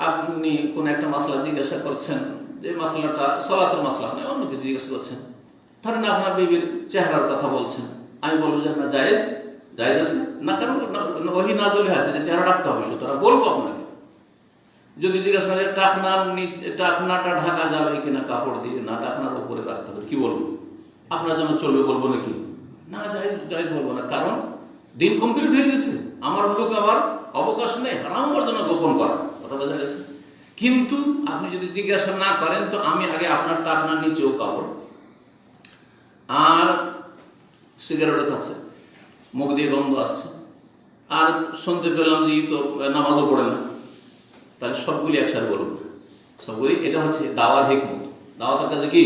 আপনি কোন একটা মাসলা জিজ্ঞাসা করছেন, যে মাসলাটা সালাতের মাসলা নয়, অন্য কিছু জিজ্ঞাসা করছেন। ধরেন আপনার বিবির চেহারার কথা বলছেন, আমি বলবো যে না, জায়েজ জায়েজ আছে না, কারণ ওহী নাযিল হয়ে আছে যে চেহারা রাখতে হবে, সুতরাং বলবো আপনাকে। যদি জিজ্ঞাসা করে টাকনার নিচে, টাকনাটা ঢাকা যাবে কিনা কাপড় দিয়ে, না টাকনার উপরে রাখতে হবে, কি বলবো? আপনার জন্য চলবে বলবো নাকি? না, জায়েজ জায়েজ বলবো না, কারণ দিন কমপ্লিট হয়ে গেছে, আমার লোক আবার অবকাশ নেই হারাম আমার জন্য গোপন করা, কথা বোঝা গেছে। কিন্তু আপনি যদি জিজ্ঞাসা না করেন তো আমি আগে আপনার টাকনার নিচেও কাপড়, আর সিগারেটও খাচ্ছে, মুখ দিয়ে গন্ধ আসছে, আর শুনতে পেলাম যে তো নামাজও পড়ে না, তাহলে সবগুলি একসাথে বলবো না, সবগুলি। এটা হচ্ছে দাওয়ার হিকমত। দাওয়াতের কাছে কি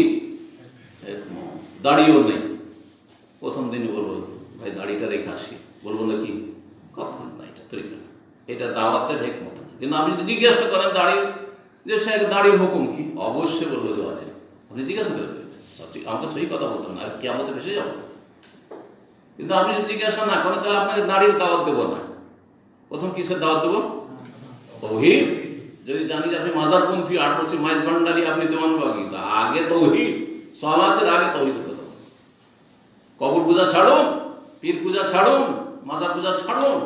দাড়িও নেই, প্রথম দিনই বলবো ভাই দাড়িটা রেখে আসি, বলবো নাকি? কখন না, এটা তরিকা না, এটা দাওয়াতের হিকমত। কিন্তু আপনি যদি জিজ্ঞাসা করেন দাড়ির যে সাহেব দাড়ির হুকুম কি, অবশ্যই বলবো যে আছে। আপনি জিজ্ঞাসা করে ফেলেছেন, আমাকে সহি কথা বলতেন না, আর কি আমাদের ভেসে যাবো। কিন্তু আপনি যদি জিজ্ঞাসা না করেন তাহলে আপনাকে দাড়ির দাওয়াত দেবো না। প্রথম কিসের দাওয়াত দেবো? তৌহিদ। যদি জানি যে আপনি মাজারপন্থী, 8 মাইজ ভান্ডারি, আপনি দেওয়ানবাগী, আগে তৌহিদ, সালাতের আগে তৌহিদের কথা। কবর পূজা ছাড়ুন, পীর পূজা ছাড়ুন, মাজার পূজা ছাড়ুন,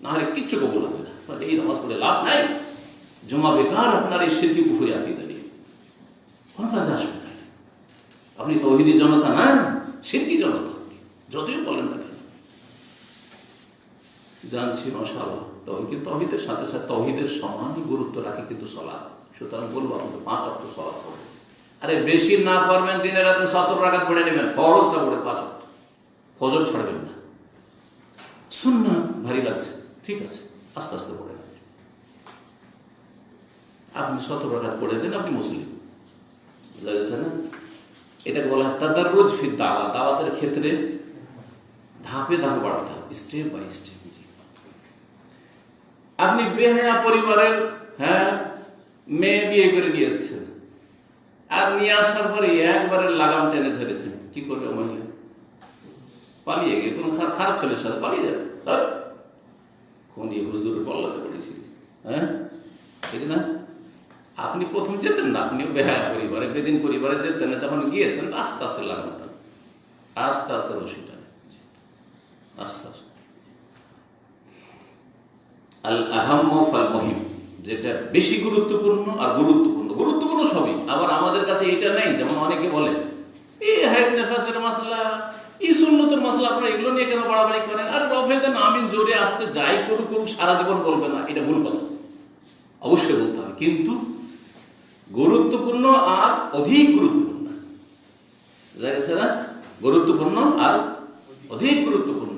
না হলে কিচ্ছু কবুল হবে না। এই নামাজ পড়ে লাভ নাই, জমা বেকার আপনার এই শিরকি কুফরি আকীদা নিয়ে কোন কাজে আসবে না। আপনি তৌহিদি জনতা না, শিরকি জনতা, যতই বলেন না কেন। জানছি মাশাআল্লাহ কিন্তু তৌহিদের সাথে সাথে তৌহিদের সমানই গুরুত্ব রাখে কিন্তু সালাত। সুতরাং বলবো আপনাকে 5 ওয়াক্ত সালাত পড়ে। আরে বেশি না পারবেন দিনে রাতে 70 রাকাত পড়ে নেবেন, ফরজটা পড়ে 5 ওয়াক্ত, ফজর ছাড়বেন না। সুন্নাত ভারী লাগছে, ঠিক আছে, আস্তে আস্তে পড়ে নেবেন। আপনি 70 রাকাত পড়ে দেন, আপনি মুসলিম, বুঝা গেছে না? এটাকে বলা হয় তাদাররুজ ফি দাওয়া। দাওয়াতের ক্ষেত্রে ধাপে ধাপে বাড়াতে হবে, স্টেপ বাই স্টেপ। আপনি বেহায়া পরিবারের মেয়ে বিয়ে করে নিয়ে এসেছেন, আর নিয়ে আসার পরে একবারে লাগাম টেনে ধরেছেন, কি করবে মহিলা? পালিয়ে গিয়ে কোন খারাপ ছেলের সাথে পালিয়ে যাবে। কোন হুজুরের পল্লাতে পড়েছি, ঠিক না? আপনি প্রথম যেতেন না, আপনি বেহায়া পরিবারে, বেদিন পরিবারে যেতেন না, যখন গিয়েছেন তো আস্তে আস্তে লাগামটা, আস্তে আস্তে রশিটা, আস্তে আস্তে। আল আহাম্ম ফাল মুহিম, যেটা বেশি গুরুত্বপূর্ণ আর গুরুত্বপূর্ণ সবই। আবার আমাদের কাছে এটা নেই, যেমন অনেকে বলে এই হাইজ নেফাসের মাসলা, এই সুন্নতের মাসলা, আপনারা এগুলো নিয়ে কেন বাড়াবাড়ি করেন? আর রফে দেন আমিন জোরে আসতে যাই করুক সারা জীবন বলবে না, এটা ভুল কথা। অবশ্যই বলতে হবে, কিন্তু গুরুত্বপূর্ণ আর অধিক গুরুত্বপূর্ণ, বুঝা গেছে না? গুরুত্বপূর্ণ আর অধিক গুরুত্বপূর্ণ।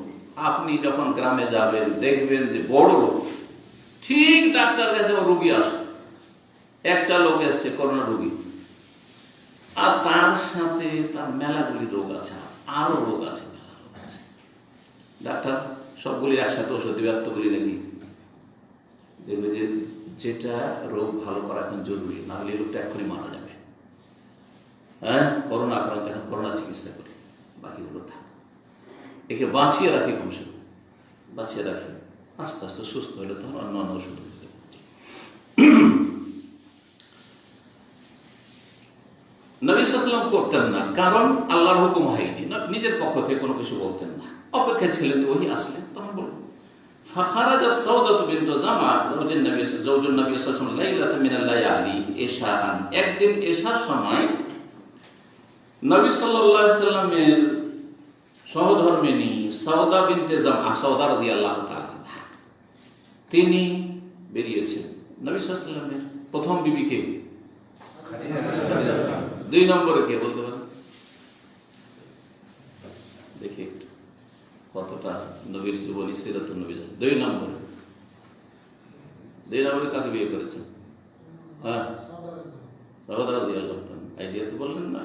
আপনি যখন গ্রামে যাবেন দেখবেন যে বড় রোগ, ঠিক ডাক্তার কাছে রোগী আসে, একটা লোক এসছে করোনা রোগী, আর তার সাথে তার মেলাগুলি রোগ আছে, আরো রোগ আছে, মেলা রোগ আছে। ডাক্তার সবগুলি একসাথে ওষুধ দেবে, এতগুলি নাকি? দেখবে যে যেটা রোগ ভালো করা এখন জরুরি, না হলে লোকটা এখনই মারা যাবে। করোনা আক্রান্ত, এখন করোনা চিকিৎসা করি, বাকিগুলো থাক, একে বাঁচিয়ে রাখি, কমসে কম বাঁচিয়ে রাখি, আস্তে আস্তে সুস্থ হলে তখন অন্য ওষুধ দিতে পারি। নবী সাল্লাল্লাহু আলাইহি ওয়াসাল্লাম করতেন না, কারণ আল্লাহর হুকুম হয়নি, নিজের পক্ষ থেকে কোনো কিছু বলতেন না, অপেক্ষা ছিলেন ওহি আসলেন তখন বলবেন। ফাখারাজাত সাউদাতু বিনত জামা যাওজুন নবী সাল্লাল্লাহু আলাইহি ওয়াসাল্লাম লাইলাতান মিনাল লায়ালি ইশাআন, একদিন এশার সময় নবী সাল্লাল্লাহু আলাইহি ওয়াসাল্লামের সহধর্মিণী সাউদা বিনতে জামা, সাউদা রাদিয়াল্লাহু তাআলা আনহা, তিনি বেরিয়েছেন। নবী সাল্লাল্লাহু আলাইহি ওয়াসাল্লামের প্রথম বিবি কে? খাদিজা। 2 নম্বরে কে বলতে পারেন? দেখি একটু কতটা নবীর জীবনী, সিরাতুন নবী। 2 নম্বরে কাকে বিয়ে করেছেন? সাউদা রাদিয়াল্লাহু তাআলা। আইডিয়া তো বললেন না?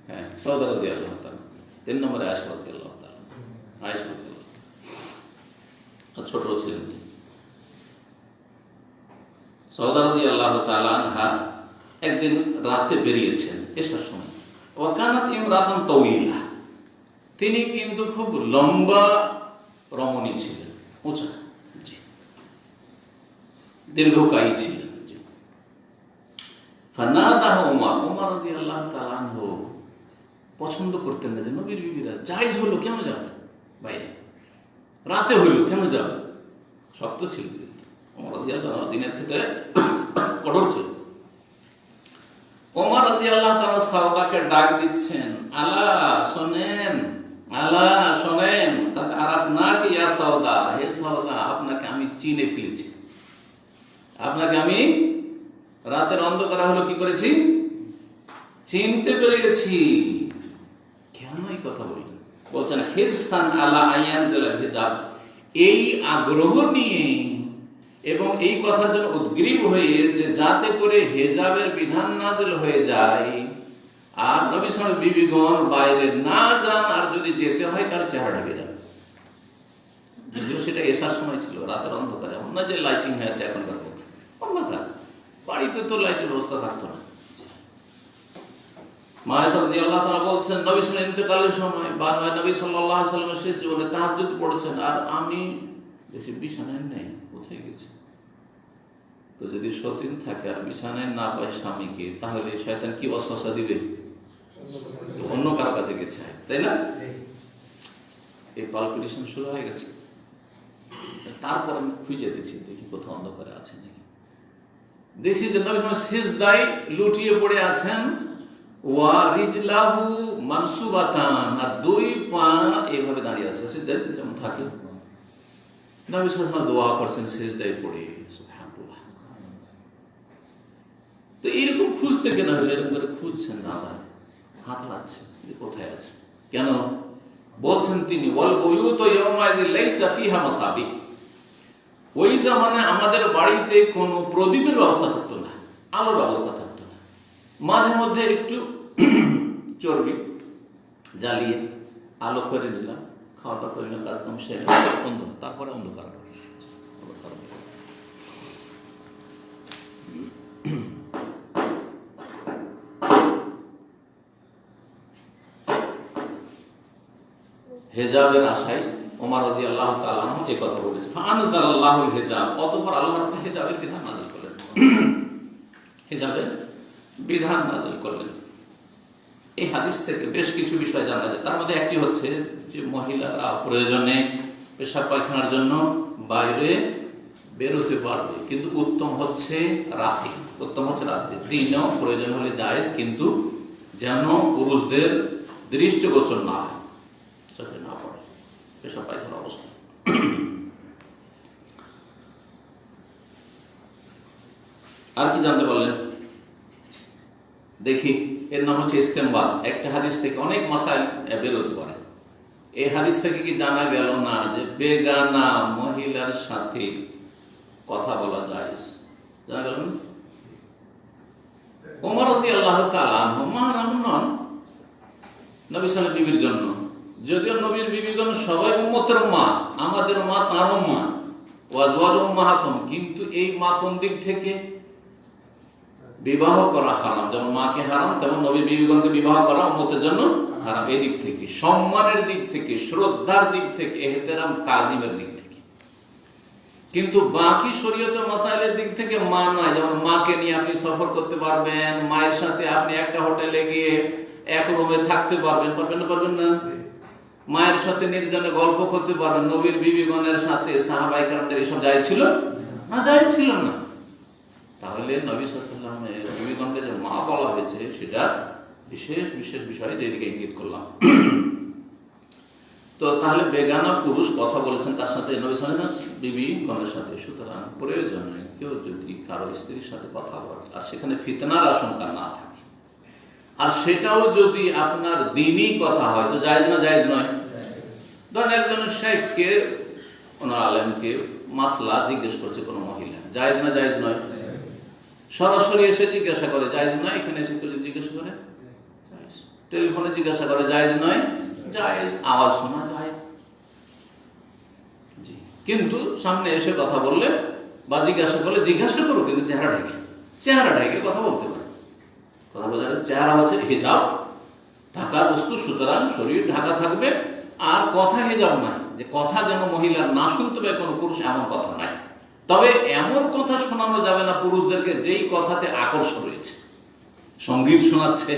হ্যাঁ, সাউদা রাদিয়াল্লাহু তাআলা। 3 নম্বরে আয়েশা রাদিয়াল্লাহু তাআলা। আয়েশা রাদিয়াল্লাহু তাআলা ছোট ছিলেন। সাউদা রাদিয়াল্লাহু তাআলা আনহা একদিন রাতে বেরিয়েছেন এশার সময়। ওয়াকানাত ইমরাতান তাওয়িলা, তিনি কিন্তু খুব লম্বা রমণী ছিলেন, উঁচা, দীর্ঘকায়ী ছিলেন। ফানাদাহু উমর রাদিয়াল্লাহু তাআলা আনহু পছন্দ করতেন না যে নবীর বিবিরা জায়েজ হলো কেন যাবে বাইরে, রাতে হইল কেন যাবে, শক্ত ছিল। ওমর রাদিয়াল্লাহু আনহু দিনের ক্ষেত্রে কঠোর ছিল। ওমর রাদিয়াল্লাহু তাআলা সাহাবাকে ডাক দিচ্ছেন, আলা শোনেন, আলা শোনেন, তাকে আরাফনাকি ইয়া সাওদা, হে সাওদা আপনাকে আমি চিনে ফেলেছি, আপনাকে আমি রাতের অন্ধকারে হলো কি করেছি, চিনতে পেরে গেছি। কেন এই কথা বললেন? বলছেন হিরসান আলা আয়ানজিল হিজাব, এই আগ্রহ নিয়ে এবং এই কথার জন্য উদ্গ্রীব হয়ে যে যাতে করে হিজাবের বিধান নাযিল হয়ে যায় আর নবী সাল্লাল্লাহু আলাইহি বিবিগণ বাইরে না যান, আর যদি যেতে হয় তার চেহারা ঢেকে যান। যদিও সেটা এসার সময় ছিল, রাতের অন্ধকারে, এমন না যে লাইটিং হয়ে আছে এখনকার মতো, অন্ধকার, বাড়িতে তো লাইটের ব্যবস্থা থাকতো না। মায়েশা রাদিয়াল্লাহু তাআলা বলছেন নবী সাল্লাল্লাহু আলাইহি ইন্তেকালের সময় বা নবী সাল্লাল্লাহু আলাইহি ওয়াসাল্লামের শেষ জীবনে তাহাজ্জুদ পড়ছেন আর আমি বেশি বিছানায় নেই, কোথায় গেছি? তো যদি সতীন থাকে আর বিছানায় না পায় স্বামীকে, তাহলে শয়তান কি ওয়াসওয়াসা দিবে? অন্য কারো কাছে গেছে, তাই না? এই পালপিটেশন শুরু হয়ে গেছে। তারপর আমি খুঁজে দেখছি, দেখি কোথাও অন্ধকারে আছে নাকি। দেখছি যে নবী সাল্লাল্লাহু আলাইহি ওয়াসাল্লাম সিজদায় লুটিয়ে পড়ে আছেন, ওয়া রিজলাহু মানসুবাতান, আর দুই পা এইভাবে দাঁড়িয়ে আছে, সিজদায় যেমন থাকে। নবী সাল্লাল্লাহু আলাইহি ওয়াসাল্লাম দোয়া করছেন সিজদায় পড়ে, সুবহানাল্লাহ। তো এইরকম খুঁজতে কেন হলো? এরকম করে খুঁজছেন, দাদা হাত লাগছে যে কোথায় আছে। কেন বলছেন তিনি, ওয়াল বুয়ুতু ইয়াওমাইযিন লাইসা ফিহা মাসাবিহ, ওই জামানে আমাদের বাড়িতে কোনো প্রদীপের ব্যবস্থা থাকতো না, আলোর ব্যবস্থা থাকতো না। মাঝে মধ্যে একটু চর্বি জ্বালিয়ে আলো করে দিলাম, খাওয়া দাওয়া করে নিলাম, কাজ কাম সেরে তারপরে অন্ধকার। হেজাবের আশায় ওমর রাদিয়াল্লাহু তাআলা এই কথা বলেছে। ফাআনজালাল্লাহুল হিজাব, অতঃপর আল্লাহ হেজাবের বিধান নাযিল করলেন, হেজাবের বিধান নাযিল করলেন। এই হাদিস থেকে বেশ কিছু বিষয় জানা যায়। তার মধ্যে একটি হচ্ছে যে মহিলারা প্রয়োজনে পেশাব পায়খানার জন্য বাইরে বেরোতে পারবে, কিন্তু উত্তম হচ্ছে রাতে, উত্তম হচ্ছে রাতে। দিনেও প্রয়োজন হলে জায়েজ, কিন্তু যেন পুরুষদের দৃষ্টিগোচর না হয়, চোখে না পড়ে পেশাব পায়খানার অবস্থা। আর কি জানতে পারলেন দেখি? এর নাম হচ্ছে ইস্তেমবাদ। একটা হাদিস থেকে অনেক মাসাইল বেরোতে পারে। এই হাদিস থেকে কি জানা গেল না যে বেগানা মহিলার সাথে কথা বলা জায়েজ? জানা গেল না? ওমর রাদিয়াল্লাহু তাআলা আনহু মাহরাম নন নবী সাল্লাল্লাহু আলাইহি বিবির জন্য, যদিও নবীর বিবিগণ সবাই উম্মতের মা, আমাদের মা তারও মা, ওয়াজওয়াজু উম্মাহাতুহুম, কিন্তু এই মা কোন দিক থেকে? বিবাহ করা হারাম, যেমন মাকে হারাম, তেমন নবীর বিবিগণকে বিবাহ করা উম্মতের জন্য হারাম। এই দিক থেকে, সম্মানের দিক থেকে, শ্রদ্ধার দিক থেকে, ইহতিরাম তাজিমের দিক থেকে। কিন্তু বাকি শরীয়তের মাসাইলের দিক থেকে মা নয়। যেমন মাকে নিয়ে আপনি সফর করতে পারবেন, মায়ের সাথে আপনি একটা হোটেলে গিয়ে এক রুমে থাকতে পারবেন, পারবেন না? পারবেন না? মায়ের সাথে নির্জনে গল্প করতে পারবেন। নবীর বিবিগণের সাথে সাহাবায়ে কেরামদের এসব জায়েজ ছিল না? জায়েজ ছিল না। তাহলে নবী সাল্লাল্লাহু আলাইহি ওয়াসাল্লামের বিবিগণকে যে মা বলা হয়েছে সেটা বিশেষ বিশেষ বিষয়ে যেদিকে ইঙ্গিত করলাম। তো তাহলে বেগানা পুরুষ কথা বলেছেন তার সাথে, নবী সাল্লাল্লাহু আলাইহি ওয়াসাল্লাম বিবিগণের সাথে। সুতরাং প্রয়োজনে কেউ যদি কারো স্ত্রীর সাথে কথা বলে আর সেখানে ফিতনার আশঙ্কা না থাকে, আর সেটাও যদি আপনার দ্বীনি কথা হয়, তো জায়েজ না? জায়েজ নয়? ধরেন একজন শেখকে, কোন আলেমকে মাসলা জিজ্ঞেস করছে কোনো মহিলা, জায়েজ না? জায়েজ নয়? সরাসরি এসে জিজ্ঞাসা করে, জায়েজ নয়? এখানে এসে জিজ্ঞাসা করে, জায়েজ। টেলিফোনে জিজ্ঞাসা করে, জায়েজ নয়? জায়েজ। আওয়াজ শোনা জায়েজ, জি। কিন্তু সামনে এসে কথা বললে বা জিজ্ঞাসা করলে, জিজ্ঞাসা করো কিন্তু চেহারা ঢেকে কথা বলতে পারে। কথা বোঝা যাচ্ছে? চেহারা হচ্ছে হিজাব, ঢাকার বস্তু, সুতরাং শরীর ঢাকা থাকবে। আর কথা হিজাব নাই, যে কথা যেন মহিলার না শুনতে পায় কোনো পুরুষ, এমন কথা নাই। তবে এমন কথা শোনানো যাবে না পুরুষদেরকে যেই কথাতে আকর্ষণ রয়েছে। সঙ্গীত শোনাচ্ছে,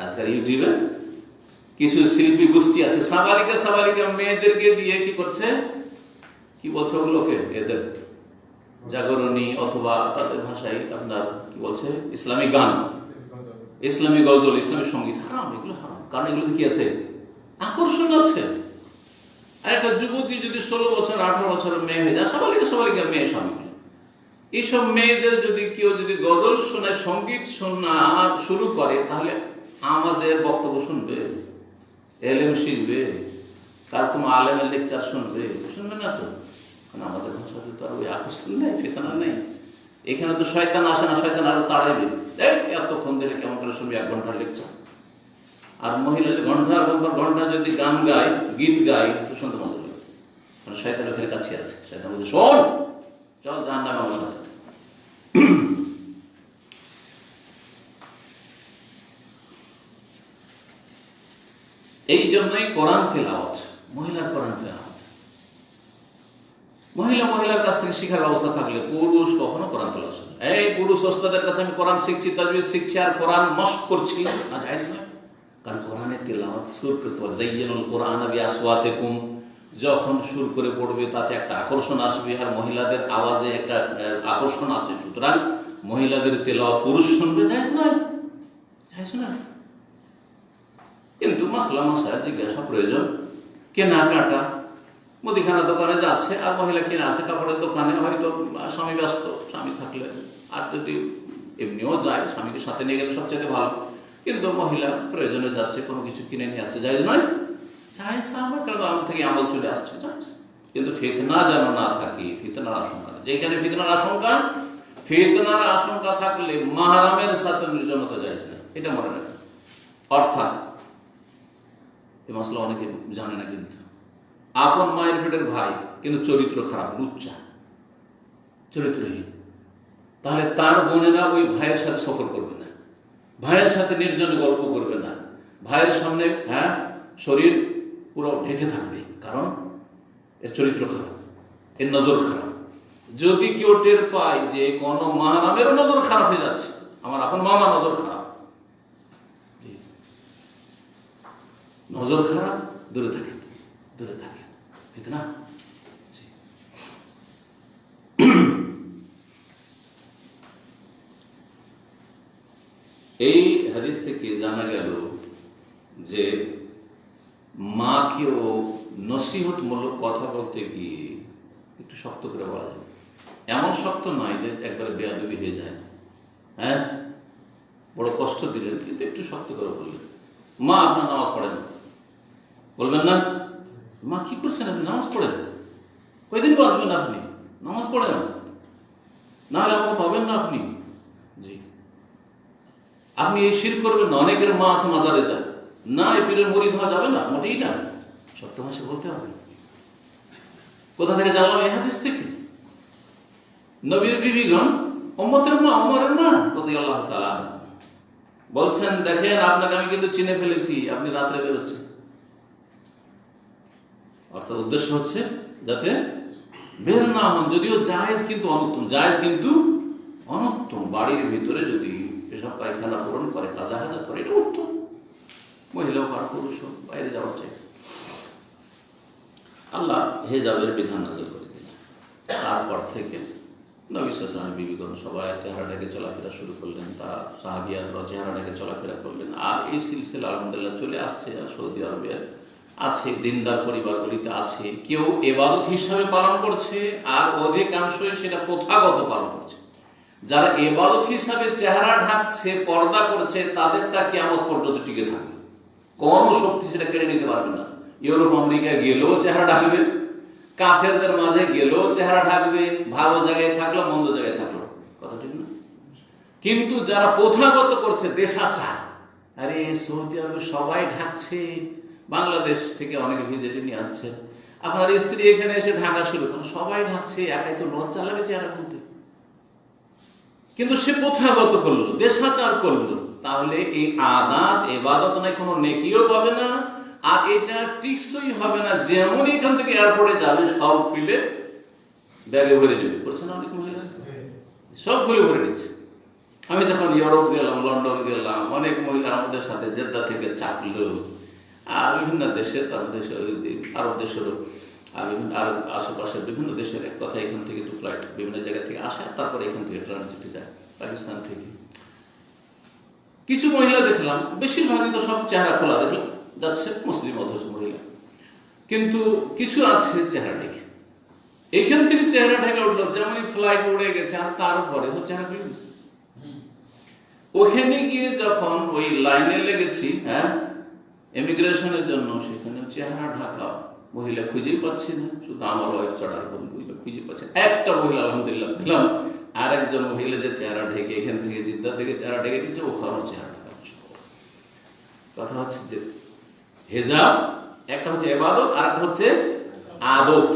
আজকাল ইউটিউবে কিছু শিল্পী গোষ্ঠী আছে, সাবালিকা মেয়েদেরকে দিয়ে কি করছে, কি বলছে ওগুলোকে, এদের জাগরণী অথবা তাদের ভাষায় আপনার কি বলছে, ইসলামী গান, ইসলামী গজল, ইসলামী সঙ্গীত। হারাম, এগুলো হারাম। কারণ এগুলোতে কি আছে, আকর্ষণ আছে। আর একটা যুবতী যদি 16 বছর 18 বছরের মেয়ে হয়ে যায়, সাবালিকা মেয়ে স্বামী, এইসব মেয়েদের যদি কেউ যদি গজল শোনায়, সঙ্গীত শোনা শুরু করে, তাহলে আমাদের বক্তব্য শুনবে, এলেম শিখবে, কার কোনো আলেমের লেকচার শুনবে না তো। কারণ আমাদের ভাষাতে তো আর ওই আকর্ষণ নেই, ফেতনা নেই। এখানে তো শয়তান আসে না, শয়তান আরো তাড়াইবে, এতক্ষণ ধরে কেমন করে শুনবি 1 ঘন্টার লেকচার। আর মহিলা ঘন্টা যদি গান গায়, গীত গায়, তো শুনতে মজা লাগে। কারণ শয়তান ওখানে কাছে আছে, শয়তান বলছে শোন, চল জাহান্নামে আমার সাথে। এই জন্যই কোরআন তেলাওয়াত, মহিলার কোরআন তেলাওয়াত, মহিলার কাছ থেকে শিখার ব্যবস্থা থাকলে পুরুষ কখনো কোরআন তেলাওয়াত শুনে। এই পুরুষ ওস্তাদের কাছে আমি কোরআন শিখছি, তাজবিদ শিখছি, আর কোরআন মস্ক করছি, না জায়েজ নয়। কারণ কোরআনের তেলাওয়াত সুর করতে হবে, যায়্যিনুল কোরআন বিআসওয়াতিকুম, যখন সুর করে পড়বে তাতে একটা আকর্ষণ আসবে, আর মহিলাদের আওয়াজে একটা আকর্ষণ আছে। সুতরাং মহিলাদের তেলাওয়াত পুরুষ শুনবে, জায়েজ নয়, জায়েজ নয়। কিন্তু মাসালা জিজ্ঞাসা প্রয়োজন। কেনাকাটা, মুদিখানা দোকানে যাচ্ছে আর মহিলা কিনে আসে, কাপড়ের দোকানে হয়তো স্বামী ব্যস্ত, স্বামী থাকলে, আর যদি এমনিও যায় স্বামীকে সাথে নিয়ে গেলে সবচেয়ে ভালো। কিন্তু মহিলা প্রয়োজনে যাচ্ছে, কোনো কিছু কিনে নিয়ে আসছে, জায়েজ নয়, জায়েজ। আমার কারণ আমল থেকে আমল চলে আসছে, জায়েজ। কিন্তু ফিতনা যেন না থাকে, ফিতনার আশঙ্কা। যেখানে ফিতনার আশঙ্কা থাকলে মাহরামের সাথে নির্জনতা জায়েজ না, এটা মনে রাখেন। অর্থাৎ এই মশলা অনেকে জানে না, কিন্তু আপন মায়ের পেটের ভাই কিন্তু চরিত্র খারাপ, লুচ্চা, চরিত্রহীন, তাহলে তার বোনেরা ওই ভাইয়ের সাথে সফর করবে না, ভাইয়ের সাথে নির্জনে গল্প করবে না, ভাইয়ের সামনে শরীর পুরো ঢেকে থাকবে, কারণ এর চরিত্র খারাপ, এর নজর খারাপ। যদি কেউ টের পায় যে কোন মাহরামেরও নজর খারাপ হয়ে যাচ্ছে, আমার আপন মামা নজর খারাপ, নজর খারাপ, দূরে থাকে, ফিতনা। এই হাদিস থেকে জানা গেল যে মাকেও নসিহতমূলক কথা বলতে গিয়ে একটু শক্ত করে বলা যাবে। এমন শক্ত নয় যে একবারে বেয়াদবি হয়ে যায়, বড় কষ্ট দিলেন, কিন্তু একটু শক্ত করে বললেন, মা আপনার নামাজ পড়েন, বলবেন না মা কি করছেন আপনি, নামাজ পড়েন, কয়দিন বাঁচবেন আপনি, নামাজ পড়েন, না হলে আমাকে পাবেন না আপনি। জি, আপনি এই শিরক করবেন না। অনেকের মা আছে মাজারে যায় না, এই পীরের মুরিদ হওয়া যাবে না, মোটেই না, সত্য ভাষা বলতে হবে। কোথা থেকে জানলাম? এই হাদিস থেকে। নবীর বিবিগণ, উম্মতের মা, ওমরের মা রাদিয়াল্লাহু তাআলা বলছেন, দেখেন আপনাকে আমি কিন্তু চিনে ফেলেছি, আপনি রাত্রে বেরোচ্ছেন। অর্থাৎ উদ্দেশ্য হচ্ছে যাতে বের না হন, যদিও জায়েজ কিন্তু অনুত্তম। বাড়ির ভিতরে যদি পেশাব পায়খানা পূরণ করে, কাজা হাজা করে, এটা উত্তম। মহিলা হোক আর পুরুষ হোক, বাইরে যাওয়ার চাই। আল্লাহ হেজাবের বিধান নাযিল করে দিলেন। তারপর থেকে নবী সাল্লাল্লাহু আলাইহি ওয়াসাল্লামের বিবিগণ সবাই চেহারা ঢেকে চলাফেরা শুরু করলেন, তার সাহাবিয়াতরা চেহারা ঢেকে চলাফেরা করলেন। আর এই সিলসিলা আলহামদুলিল্লাহ চলে আসছে। আর সৌদি আরবে আছে, দিনদার পরিবারগুলিতে আছে, কেউ ইবাদত হিসাবে পালন করছে, আর অধিকাংশই সেটা প্রথাগত পালন করছে। যারা ইবাদত হিসাবে চেহারা ঢাকছে, পর্দা করছে, তাদেরটা কিয়ামত পর্যন্ত টিকে থাকবে, কোনো শক্তি সেটা কেড়ে নিতে পারবে না। ইউরোপ আমেরিকায় গেলেও চেহারা ঢাকবে, কাফেরদের মাঝে গেলেও চেহারা ঢাকবে, ভালো জায়গায় থাকলো মন্দ জায়গায় থাকলো, কথা ঠিক না? কিন্তু যারা প্রথাগত করছে, দেশাচার, আরে সৌদি আরবে সবাই ঢাকছে, বাংলাদেশ থেকে অনেকে ভিজিটে নিয়ে আসছে, আপনার স্ত্রী এখানে এসে ঢাকা শুরু করে, সবাই ঢাকছে, একাই তো লজ্জা লাগে চেহারা খুলতে। কিন্তু সে প্রথাগত করলো, দেশাচার করলো, তাহলে এই আদাত ইবাদত নয়, কোনো নেকিও পাবে না, আর এটা টিকসই হবে না। যেমন এখান থেকে এয়ারপোর্টে যাবে, সব খুলে ব্যাগে ভরে নেবে, করছে না অনেক মহিলা, সব খুলে ভরে নিচ্ছে। আমি যখন ইউরোপ গেলাম, লন্ডন গেলাম, অনেক মহিলা আমাদের সাথে জেদ্দা থেকে চাপলো, বিভিন্ন দেশের, তার দেশের আরব দেশেরও বিভিন্ন আরব আশেপাশের বিভিন্ন দেশের এক কথা এখান থেকে তো ফ্লাইট বিভিন্ন জায়গা থেকে আসে, তারপরে এখান থেকে ট্রানজিটে যায় পাকিস্তান থেকে। কিছু মহিলা দেখলাম, বেশিরভাগই তো সব চেহারা খোলা দেখলাম যাচ্ছে, মুসলিম অথচ মহিলা, কিন্তু কিছু আছে চেহারা ঢেকে। এখান থেকে চেহারা ঢেকে উঠলো, যেমনই ফ্লাইট উড়ে গেছে আর তার উপরে সব চেহারা খুলে গেছে। ওখানে গিয়ে যখন ওই লাইনে লেগেছি, হ্যাঁ, ইমিগ্রেশনের জন্য, সেখানে চেহারা ঢাকা মহিলা খুঁজেই পাচ্ছি না। শুধু আমার ওয়াইফ চড়ার পর মহিলা খুঁজে পাচ্ছে, একটা মহিলা আলহামদুলিল্লাহ পেলাম। আর একজন মহিলা যে চেহারা ঢেকে এখান থেকে জিদ্দা থেকে চেহারা ঢেকে দিচ্ছে, ওখানেও চেহারা ঢাকা। কথা হচ্ছে যে হেজাব একটা হচ্ছে ইবাদত, আর একটা হচ্ছে আদত,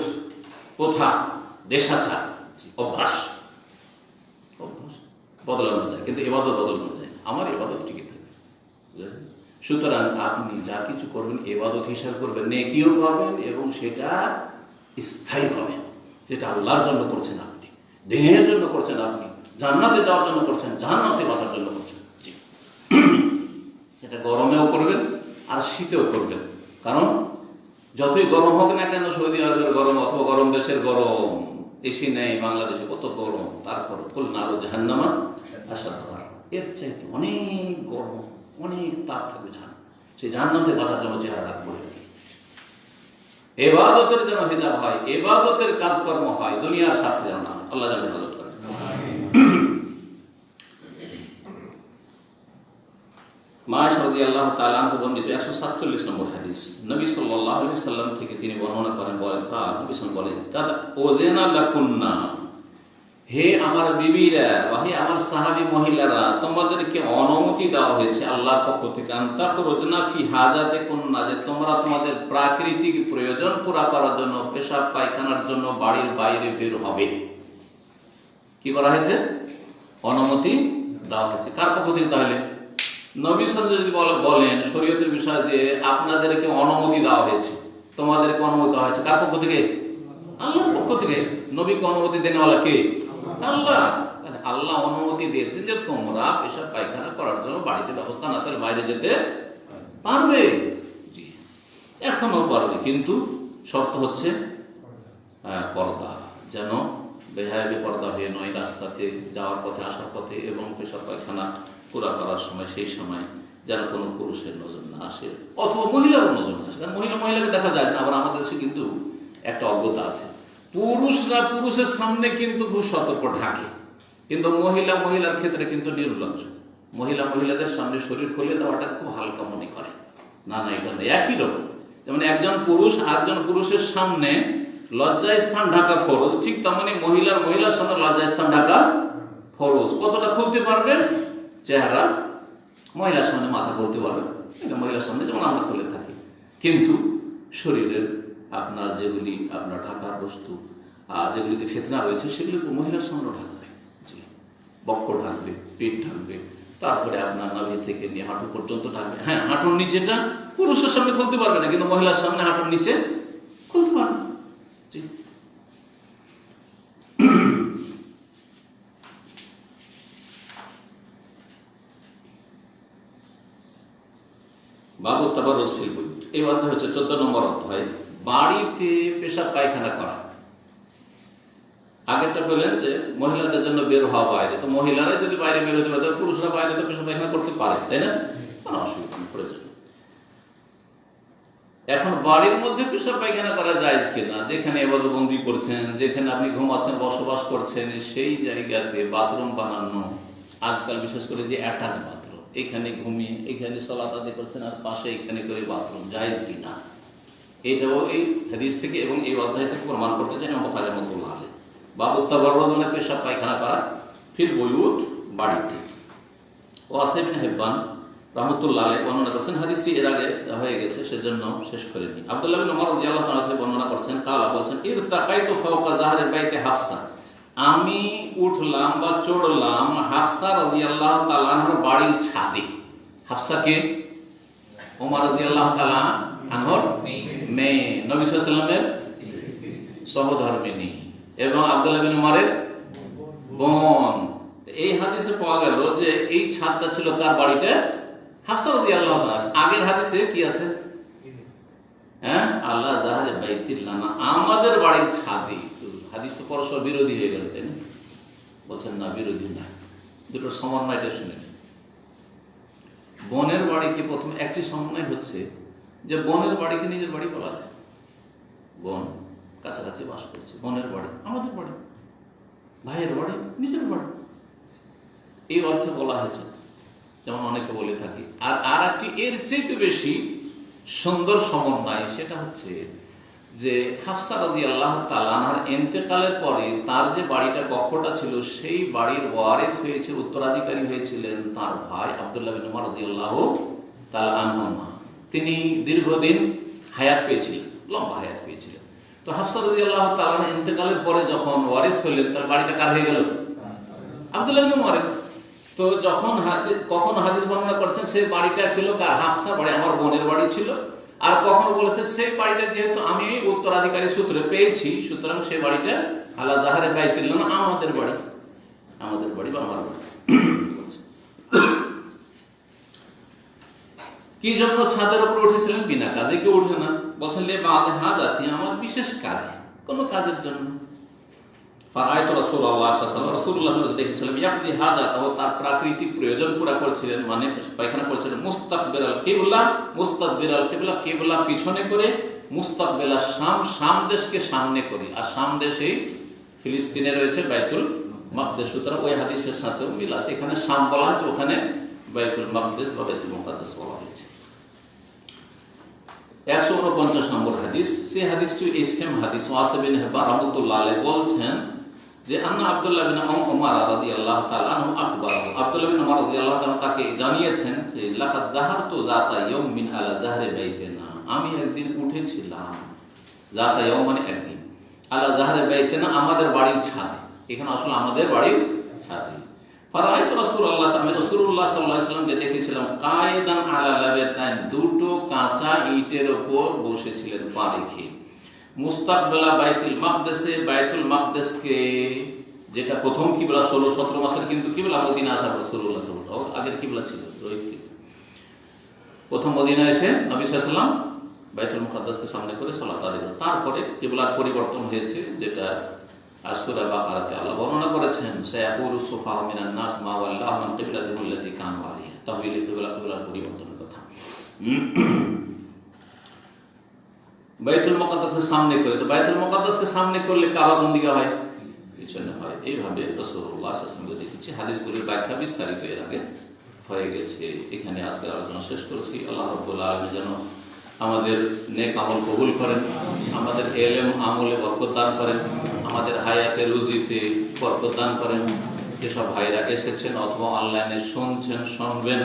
প্রথা, দেশাচার, অভ্যাস। অভ্যাস বদলানো যায়, কিন্তু ইবাদত বদলানো যায় না। আমার ইবাদত টিকে থাকে। সুতরাং আপনি যা কিছু করবেন ইবাদত হিসাবে করবেন, নেকিও পাবেন এবং সেটা স্থায়ী হবে। সেটা আল্লাহর জন্য করছেন আপনি, দিনের জন্য করছেন আপনি, জান্নাতে যাওয়ার জন্য করছেন, জাহান্নাতে বাঁচার জন্য করছেন। এটা গরমেও করবেন আর শীতেও করবেন। কারণ যতই গরম হোক না কেন, সৌদি আরবের গরম অথবা গরম দেশের গরম, এসি নেই বাংলাদেশে কত গরম, তারপর খুলনা আরো জাহান্নামা আসাদ, এর চাইতে অনেক গরম, অনেক তাপ থাকবে জাহান্নাম। সেই জাহান্নাম থেকে বাঁচার জন্য চেহারা রাখবো। ইবাদতের যেন হিজাব হয়, ইবাদতের কাজকর্ম হয়, দুনিয়ার সাথে যেন না। আল্লাহ যেন হেফাজত করে। মায়েশা রাদিয়াল্লাহু তাআলা আনহা বর্ণিত 147 নম্বর হাদিস, নবী সাল্লাল্লাহু আলাইহি সাল্লাম থেকে তিনি বর্ণনা করেন, বলেন নবী সাল্লাল্লাহু বলেন, কাদ ওযানা লাকুন্না, হে আমার বিবিরা বা হে আমার সাহাবী মহিলারা, তোমাদেরকে অনুমতি দেওয়া হয়েছে আল্লাহর পক্ষ থেকে, আনতা খুরুজনা ফি হাজাতিকুন্না, যে তোমরা তোমাদের প্রাকৃতিক প্রয়োজন পুরা করার জন্য, পেশাব পায়খানার জন্য বাড়ির বাইরে বের হবে। কি করা হয়েছে? অনুমতি দেওয়া হয়েছে। কার পক্ষ থেকে? তাহলে নবী সাল্লাল্লাহু আলাইহি ওয়াসাল্লাম বলেন শরীয়তের বিষয় যে আপনাদেরকে অনুমতি দেওয়া হয়েছে, তোমাদেরকে অনুমতি দেওয়া হয়েছে। কার পক্ষ থেকে? আল্লাহর পক্ষ থেকে। নবীকে অনুমতি দেনেওয়ালা কে? আল্লাহ। আল্লাহ অনুমতি দিয়েছেন যে তোমরা পেশাব পায়খানা করার জন্য বাড়িতে ব্যবস্থা না থাকলে বাইরে যেতে পারবে। জি, এখনো পারবে, কিন্তু শর্ত হচ্ছে পর্দা, যেন বেহায়াবি পর্দা হয়ে নয়, রাস্তাতে যাওয়ার পথে, আসার পথে এবং পেশাব পায়খানা পুরা করার সময়, সেই সময় যেন কোনো পুরুষের নজর না আসে অথবা মহিলারও নজর না আসে। কারণ মহিলাকে দেখা যায় না। আবার আমাদের দেশে কিন্তু একটা অজ্ঞতা আছে, পুরুষরা পুরুষের সামনে কিন্তু খুব সতর্ক ঢাকে, কিন্তু মহিলার ক্ষেত্রে কিন্তু নির্লজ্জ। মহিলাদের সামনে শরীর খুলে দেওয়াটা খুব হালকা মনে করে। না, এটা না, একই রকম। যেমন একজন পুরুষ আরেকজন পুরুষের সামনে লজ্জাস্থান ঢাকা ফরজ, ঠিক তেমনি মহিলার সামনে লজ্জাস্থান ঢাকা ফরজ। কতটা খুলতে পারবেন? চেহারা, মহিলার সামনে মাথা খুলতে পারবেন, মহিলার সামনে যেমন আমরা খুলে থাকি, কিন্তু শরীরের আপনার যেগুলি আপনার ঢাকার বস্তু, যেগুলিতে ফিতনা রয়েছে, সেগুলি মহিলার সামনেও ঢাকবে। জি, বক্ষ ঢাকবে, পেট ঢাকবে, তারপরে আপনার নাভি থেকে নিয়ে হাঁটু পর্যন্ত ঢাকবে। হ্যাঁ, হাঁটুর নিচেটা পুরুষের সামনে খুলতে পারবে না, কিন্তু মহিলার সামনে হাঁটুর নিচে খুলতে পারবে। জি, বাবু তাবাররুজ ফিল বুয়ুত। এই অধ্যায় হচ্ছে 14 নম্বর অধ্যায়, বাড়িতে পেশাব পায়খানা করা। আগেরটা বললেন যে মহিলাদের জন্য বের হওয়া বাইরে, তো মহিলারা যদি বাইরে বের হতে পারে, পুরুষরা বাইরে তো পেশাব পায়খানা করতে পারে, তাই না? কোনো অসুবিধা নেই, প্রয়োজন। এখন বাড়ির মধ্যে পেশাব পায়খানা করা যায় কিনা? যেখানে ইবাদতবন্দি করছেন, যেখানে আপনি ঘুমাচ্ছেন, বসবাস করছেন, সেই জায়গাতে বাথরুম বানানো, আজকাল বিশেষ করে যে অ্যাটাচ বাথরুম, এখানে ঘুমিয়ে এখানে সালাত আদায় করছেন আর পাশে এখানে করে বাথরুম, জায়েজ কিনা? এটাও এই হাদিস থেকে এবং এই অধ্যায় থেকে প্রমাণ করতে চাই ইমাম বুখারী রাহিমাহুল্লাহ আলাইহি। বাবু তাবাররুজ মানে পেশাব পায়খানা করা ফিল বুয়ুত, বাড়িতে। ওয়াসিম ইবনে হিব্বান রাহমাতুল্লাহ আলাইহি বর্ণনা করছেন, হাদিসটি এর আগে হয়ে গেছে সেজন্য শেষ করিনি। আব্দুল্লাহ ইবনে উমর রাদিয়াল্লাহু তাআলা থেকে বর্ণনা করছেন, কালা বলছেন, ইরতাকাইতু ফাওকা যাহরি বাইতি হাফসা, আমি উঠলাম বা চড়লাম হাফসা রাদিয়াল্লাহু তাআলা আনহার বাড়ির ছাদে। হাফসা কে? ওমর রাদিয়াল্লাহু তাআলা আনহার মেয়ে, নবী সাল্লাল্লাহু আলাইহি ওয়াসাল্লামের সহধর্মিণী এবং আব্দুল্লাহ বিন উমরের বোন। এই হাদিসে পাওয়া গেল যে এই ছাদটা ছিল কার বাড়িতে? হাফসা রাদিয়াল্লাহু তাআলা। আগের হাদিসে কি আছে? হ্যাঁ, আলা যাহরি বাইতিল লানা, আমাদের বাড়ির ছাদে। হাদিস তো পরস্পর বিরোধী হয়ে গেল, তাই না? বলছেন না, বিরোধী না, দুটোর সমন্বয়টা শুনে নিন। বোনের বাড়িকে প্রথমে একটি সমন্বয় হচ্ছে যে বোনের বাড়িকে নিজের বাড়ি বলা যায়। বোন কাছাকাছি বাস করছে, বোনের বাড়ি আমাদের বাড়ি, ভাইয়ের বাড়ি নিজের বাড়ি, এই অর্থে বলা হয়েছে, যেমন অনেকে বলে থাকি। আর একটি এর চেয়ে বেশি সুন্দর সমন্বয়, সেটা হচ্ছে যে হাফসা রাদিয়াল্লাহু তাআলা আনহার ইন্তেকালের পরে তার যে বাড়িটা, কক্ষটা ছিল, সেই বাড়ির ওয়ারিস হয়েছে, উত্তরাধিকারী হয়েছিলেন তার ভাই আব্দুল্লাহ বিন উমর রাদিয়াল্লাহু তাআলা আনহু। তিনি দীর্ঘদিন হায়াত পেয়েছিলেন, লম্বা হায়াত পেয়েছিলেন। তো হাফসা রাদিয়াল্লাহু তাআলা ইন্তেকালের পরে যখন ওয়ারিস হলেন, তার বাড়িটা কার হয়ে গেল? আব্দুল্লাহ বিন উমরের। তো যখন কখনো হাদিস বর্ণনা করছেন সেই বাড়িটা ছিল কার? হাফসা বাড়ি, আমার বোনের বাড়ি ছিল। আর কখনো বলেছে সেই বাড়িটা যেহেতু আমি উত্তরাধিকারী সূত্রে পেয়েছি, সুতরাং সেই বাড়িটা আলা যাহরি বাইতিল লানা, আমাদের বাড়ি, আমাদের বাড়ি বা আমার বাড়ি। কি জন্য ছাদের উপর উঠেছিলেন? বিনা কাজে কেউ উঠে না, বলছেন লে বাদে হাজাতি, আমার বিশেষ কাজে, কোনো কাজের জন্য। ফারাইতু রাসূলুল্লাহ সাল্লাল্লাহু আলাইহি ওয়াসাল্লাম, রাসূলুল্লাহ সাল্লাল্লাহু আলাইহি ওয়াসাল্লাম দেখেছিলাম ইয়াকদি হাজাতাহু, তার প্রাকৃতিক প্রয়োজন পুরা করছিলেন, মানে পায়খানা করছিলেন, মুস্তাকবিরাল কিবলা, মুস্তাকবিরাল কিবলা, কিবলা পিছনে করে, মুস্তাকবিলা শাম, শাম দেশকে সামনে করে। আর শাম দেশেই ফিলিস্তিনে রয়েছে বাইতুল মাকদিস, সুতরাং ওই হাদিসের সাথেও মিল আছে। এখানে শাম বলা হয়েছে, ওখানে বাইতুল মাকদিস বা বাইতুল মুকাদ্দাস বলা হয়েছে। 149 নম্বর হাদিস, সেই হাদিসটি এই সেম হাদিস। ওয়াসিব বিন হিব্বান রাহমাতুল্লাহ আলাইহি বলছেন যে আন্না আব্দুল্লাহ বিন উমর রাদিয়াল্লাহু তাআলা আনহু আখবারাহু, আব্দুল্লাহ বিন উমর রাদিয়াল্লাহু তাআলা তাকে জানিয়েছেন যে লাকাদ যাহারতু যাতা ইয়াউমিন আলা যাহরি বাইতিনা, আমি একদিন উঠেছিলাম, যাতা ইয়াউম মানে একদিন, আলা যাহরি বাইতিনা, আমাদের বাড়ির ছাদে। এখানে আসলে আমাদের বাড়ির ছাদে। ফারাইতু রাসূলুল্লাহ, আমি রাসূলুল্লাহ সাল্লাল্লাহু আলাইহি ওয়াসাল্লামকে দেখেছিলাম, কায়দান আলা লাবাতান, দুটো কাঁচা ইটের উপর বসেছিলেন পা রেখে। মুস্তাকবিলা বাইতুল মাকদিসে, বাইতুল মাকদিসকে, যেটা প্রথম কিবলা 16-17 মাসের কিন্তু কিবলা মদিনা আসার পর রাসূলুল্লাহ সাল্লাল্লাহু আলাইহি ওয়াসাল্লাম, আগের কিবলা ছিল রহিত। প্রথম মদিনা এসে নবী সাল্লাল্লাহু আলাইহি ওয়াসাল্লাম বাইতুল মুকাদ্দাসকে সামনে করে সালাত আদায় করেন। তারপরে কিবলার পরিবর্তন হয়েছে, যেটা সূরা বাকারাতে আল্লাহ বর্ণনা করেছেন, সায়াকুলু সুফাহা মিনান নাস মা ওয়াল্লাহুম আন কিবলাতিহিম আল্লাতী কানু আলাইহা, তাহওয়িল কিবলার পরিবর্তনের কথা। বাইতুল মুকাদ্দাসের সামনে করে, তো বাইতুল মুকাদ্দাসকে সামনে করলে কাবা কোন দিকে হয়? পিছনে হয়। এইভাবে রাসূলুল্লাহ সাল্লাল্লাহু আলাইহি ওয়াসাল্লাম দেখেছি। হাদিসগুলোর ব্যাখ্যা বিস্তারিত এর আগে হয়ে গেছে। এখানে আজকের আলোচনা শেষ করছি। আল্লাহ রাব্বুল আলামিন যেন আমাদের নেক আমল কবুল করেন, আমাদের ইলম আমলে বরকত দান করেন, আমাদের হায়াতে রুজিতে বরকত দান করেন। যেসব ভাইরা এসেছেন অথবা অনলাইনে শুনছেন, শুনবেন,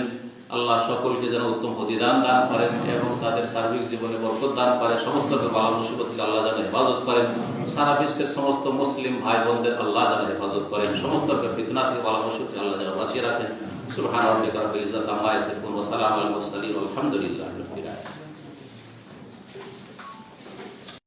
আল্লাহ সকলকে যেন উত্তম প্রতিদান দান করেন এবং তাদের সার্বিক জীবনে বরকত দান করেন। সমস্ত বালা মুসিবত থেকে আল্লাহ যেন হেফাজত করেন। সারা বিশ্বের সমস্ত মুসলিম ভাই বোনদের আল্লাহ যেন হেফাজত করেন। সমস্ত ফিতনা থেকে বালা মুসিবত থেকে আল্লাহ যেন বাঁচিয়ে রাখেন। সুবহান রাব্বিকা রাব্বিল ইজ্জাতি আম্মা ইয়াসিফুন ওয়া সালামুন আলাল মুরসালিন ওয়া আলহামদুলিল্লাহি রাব্বিল আলামিন।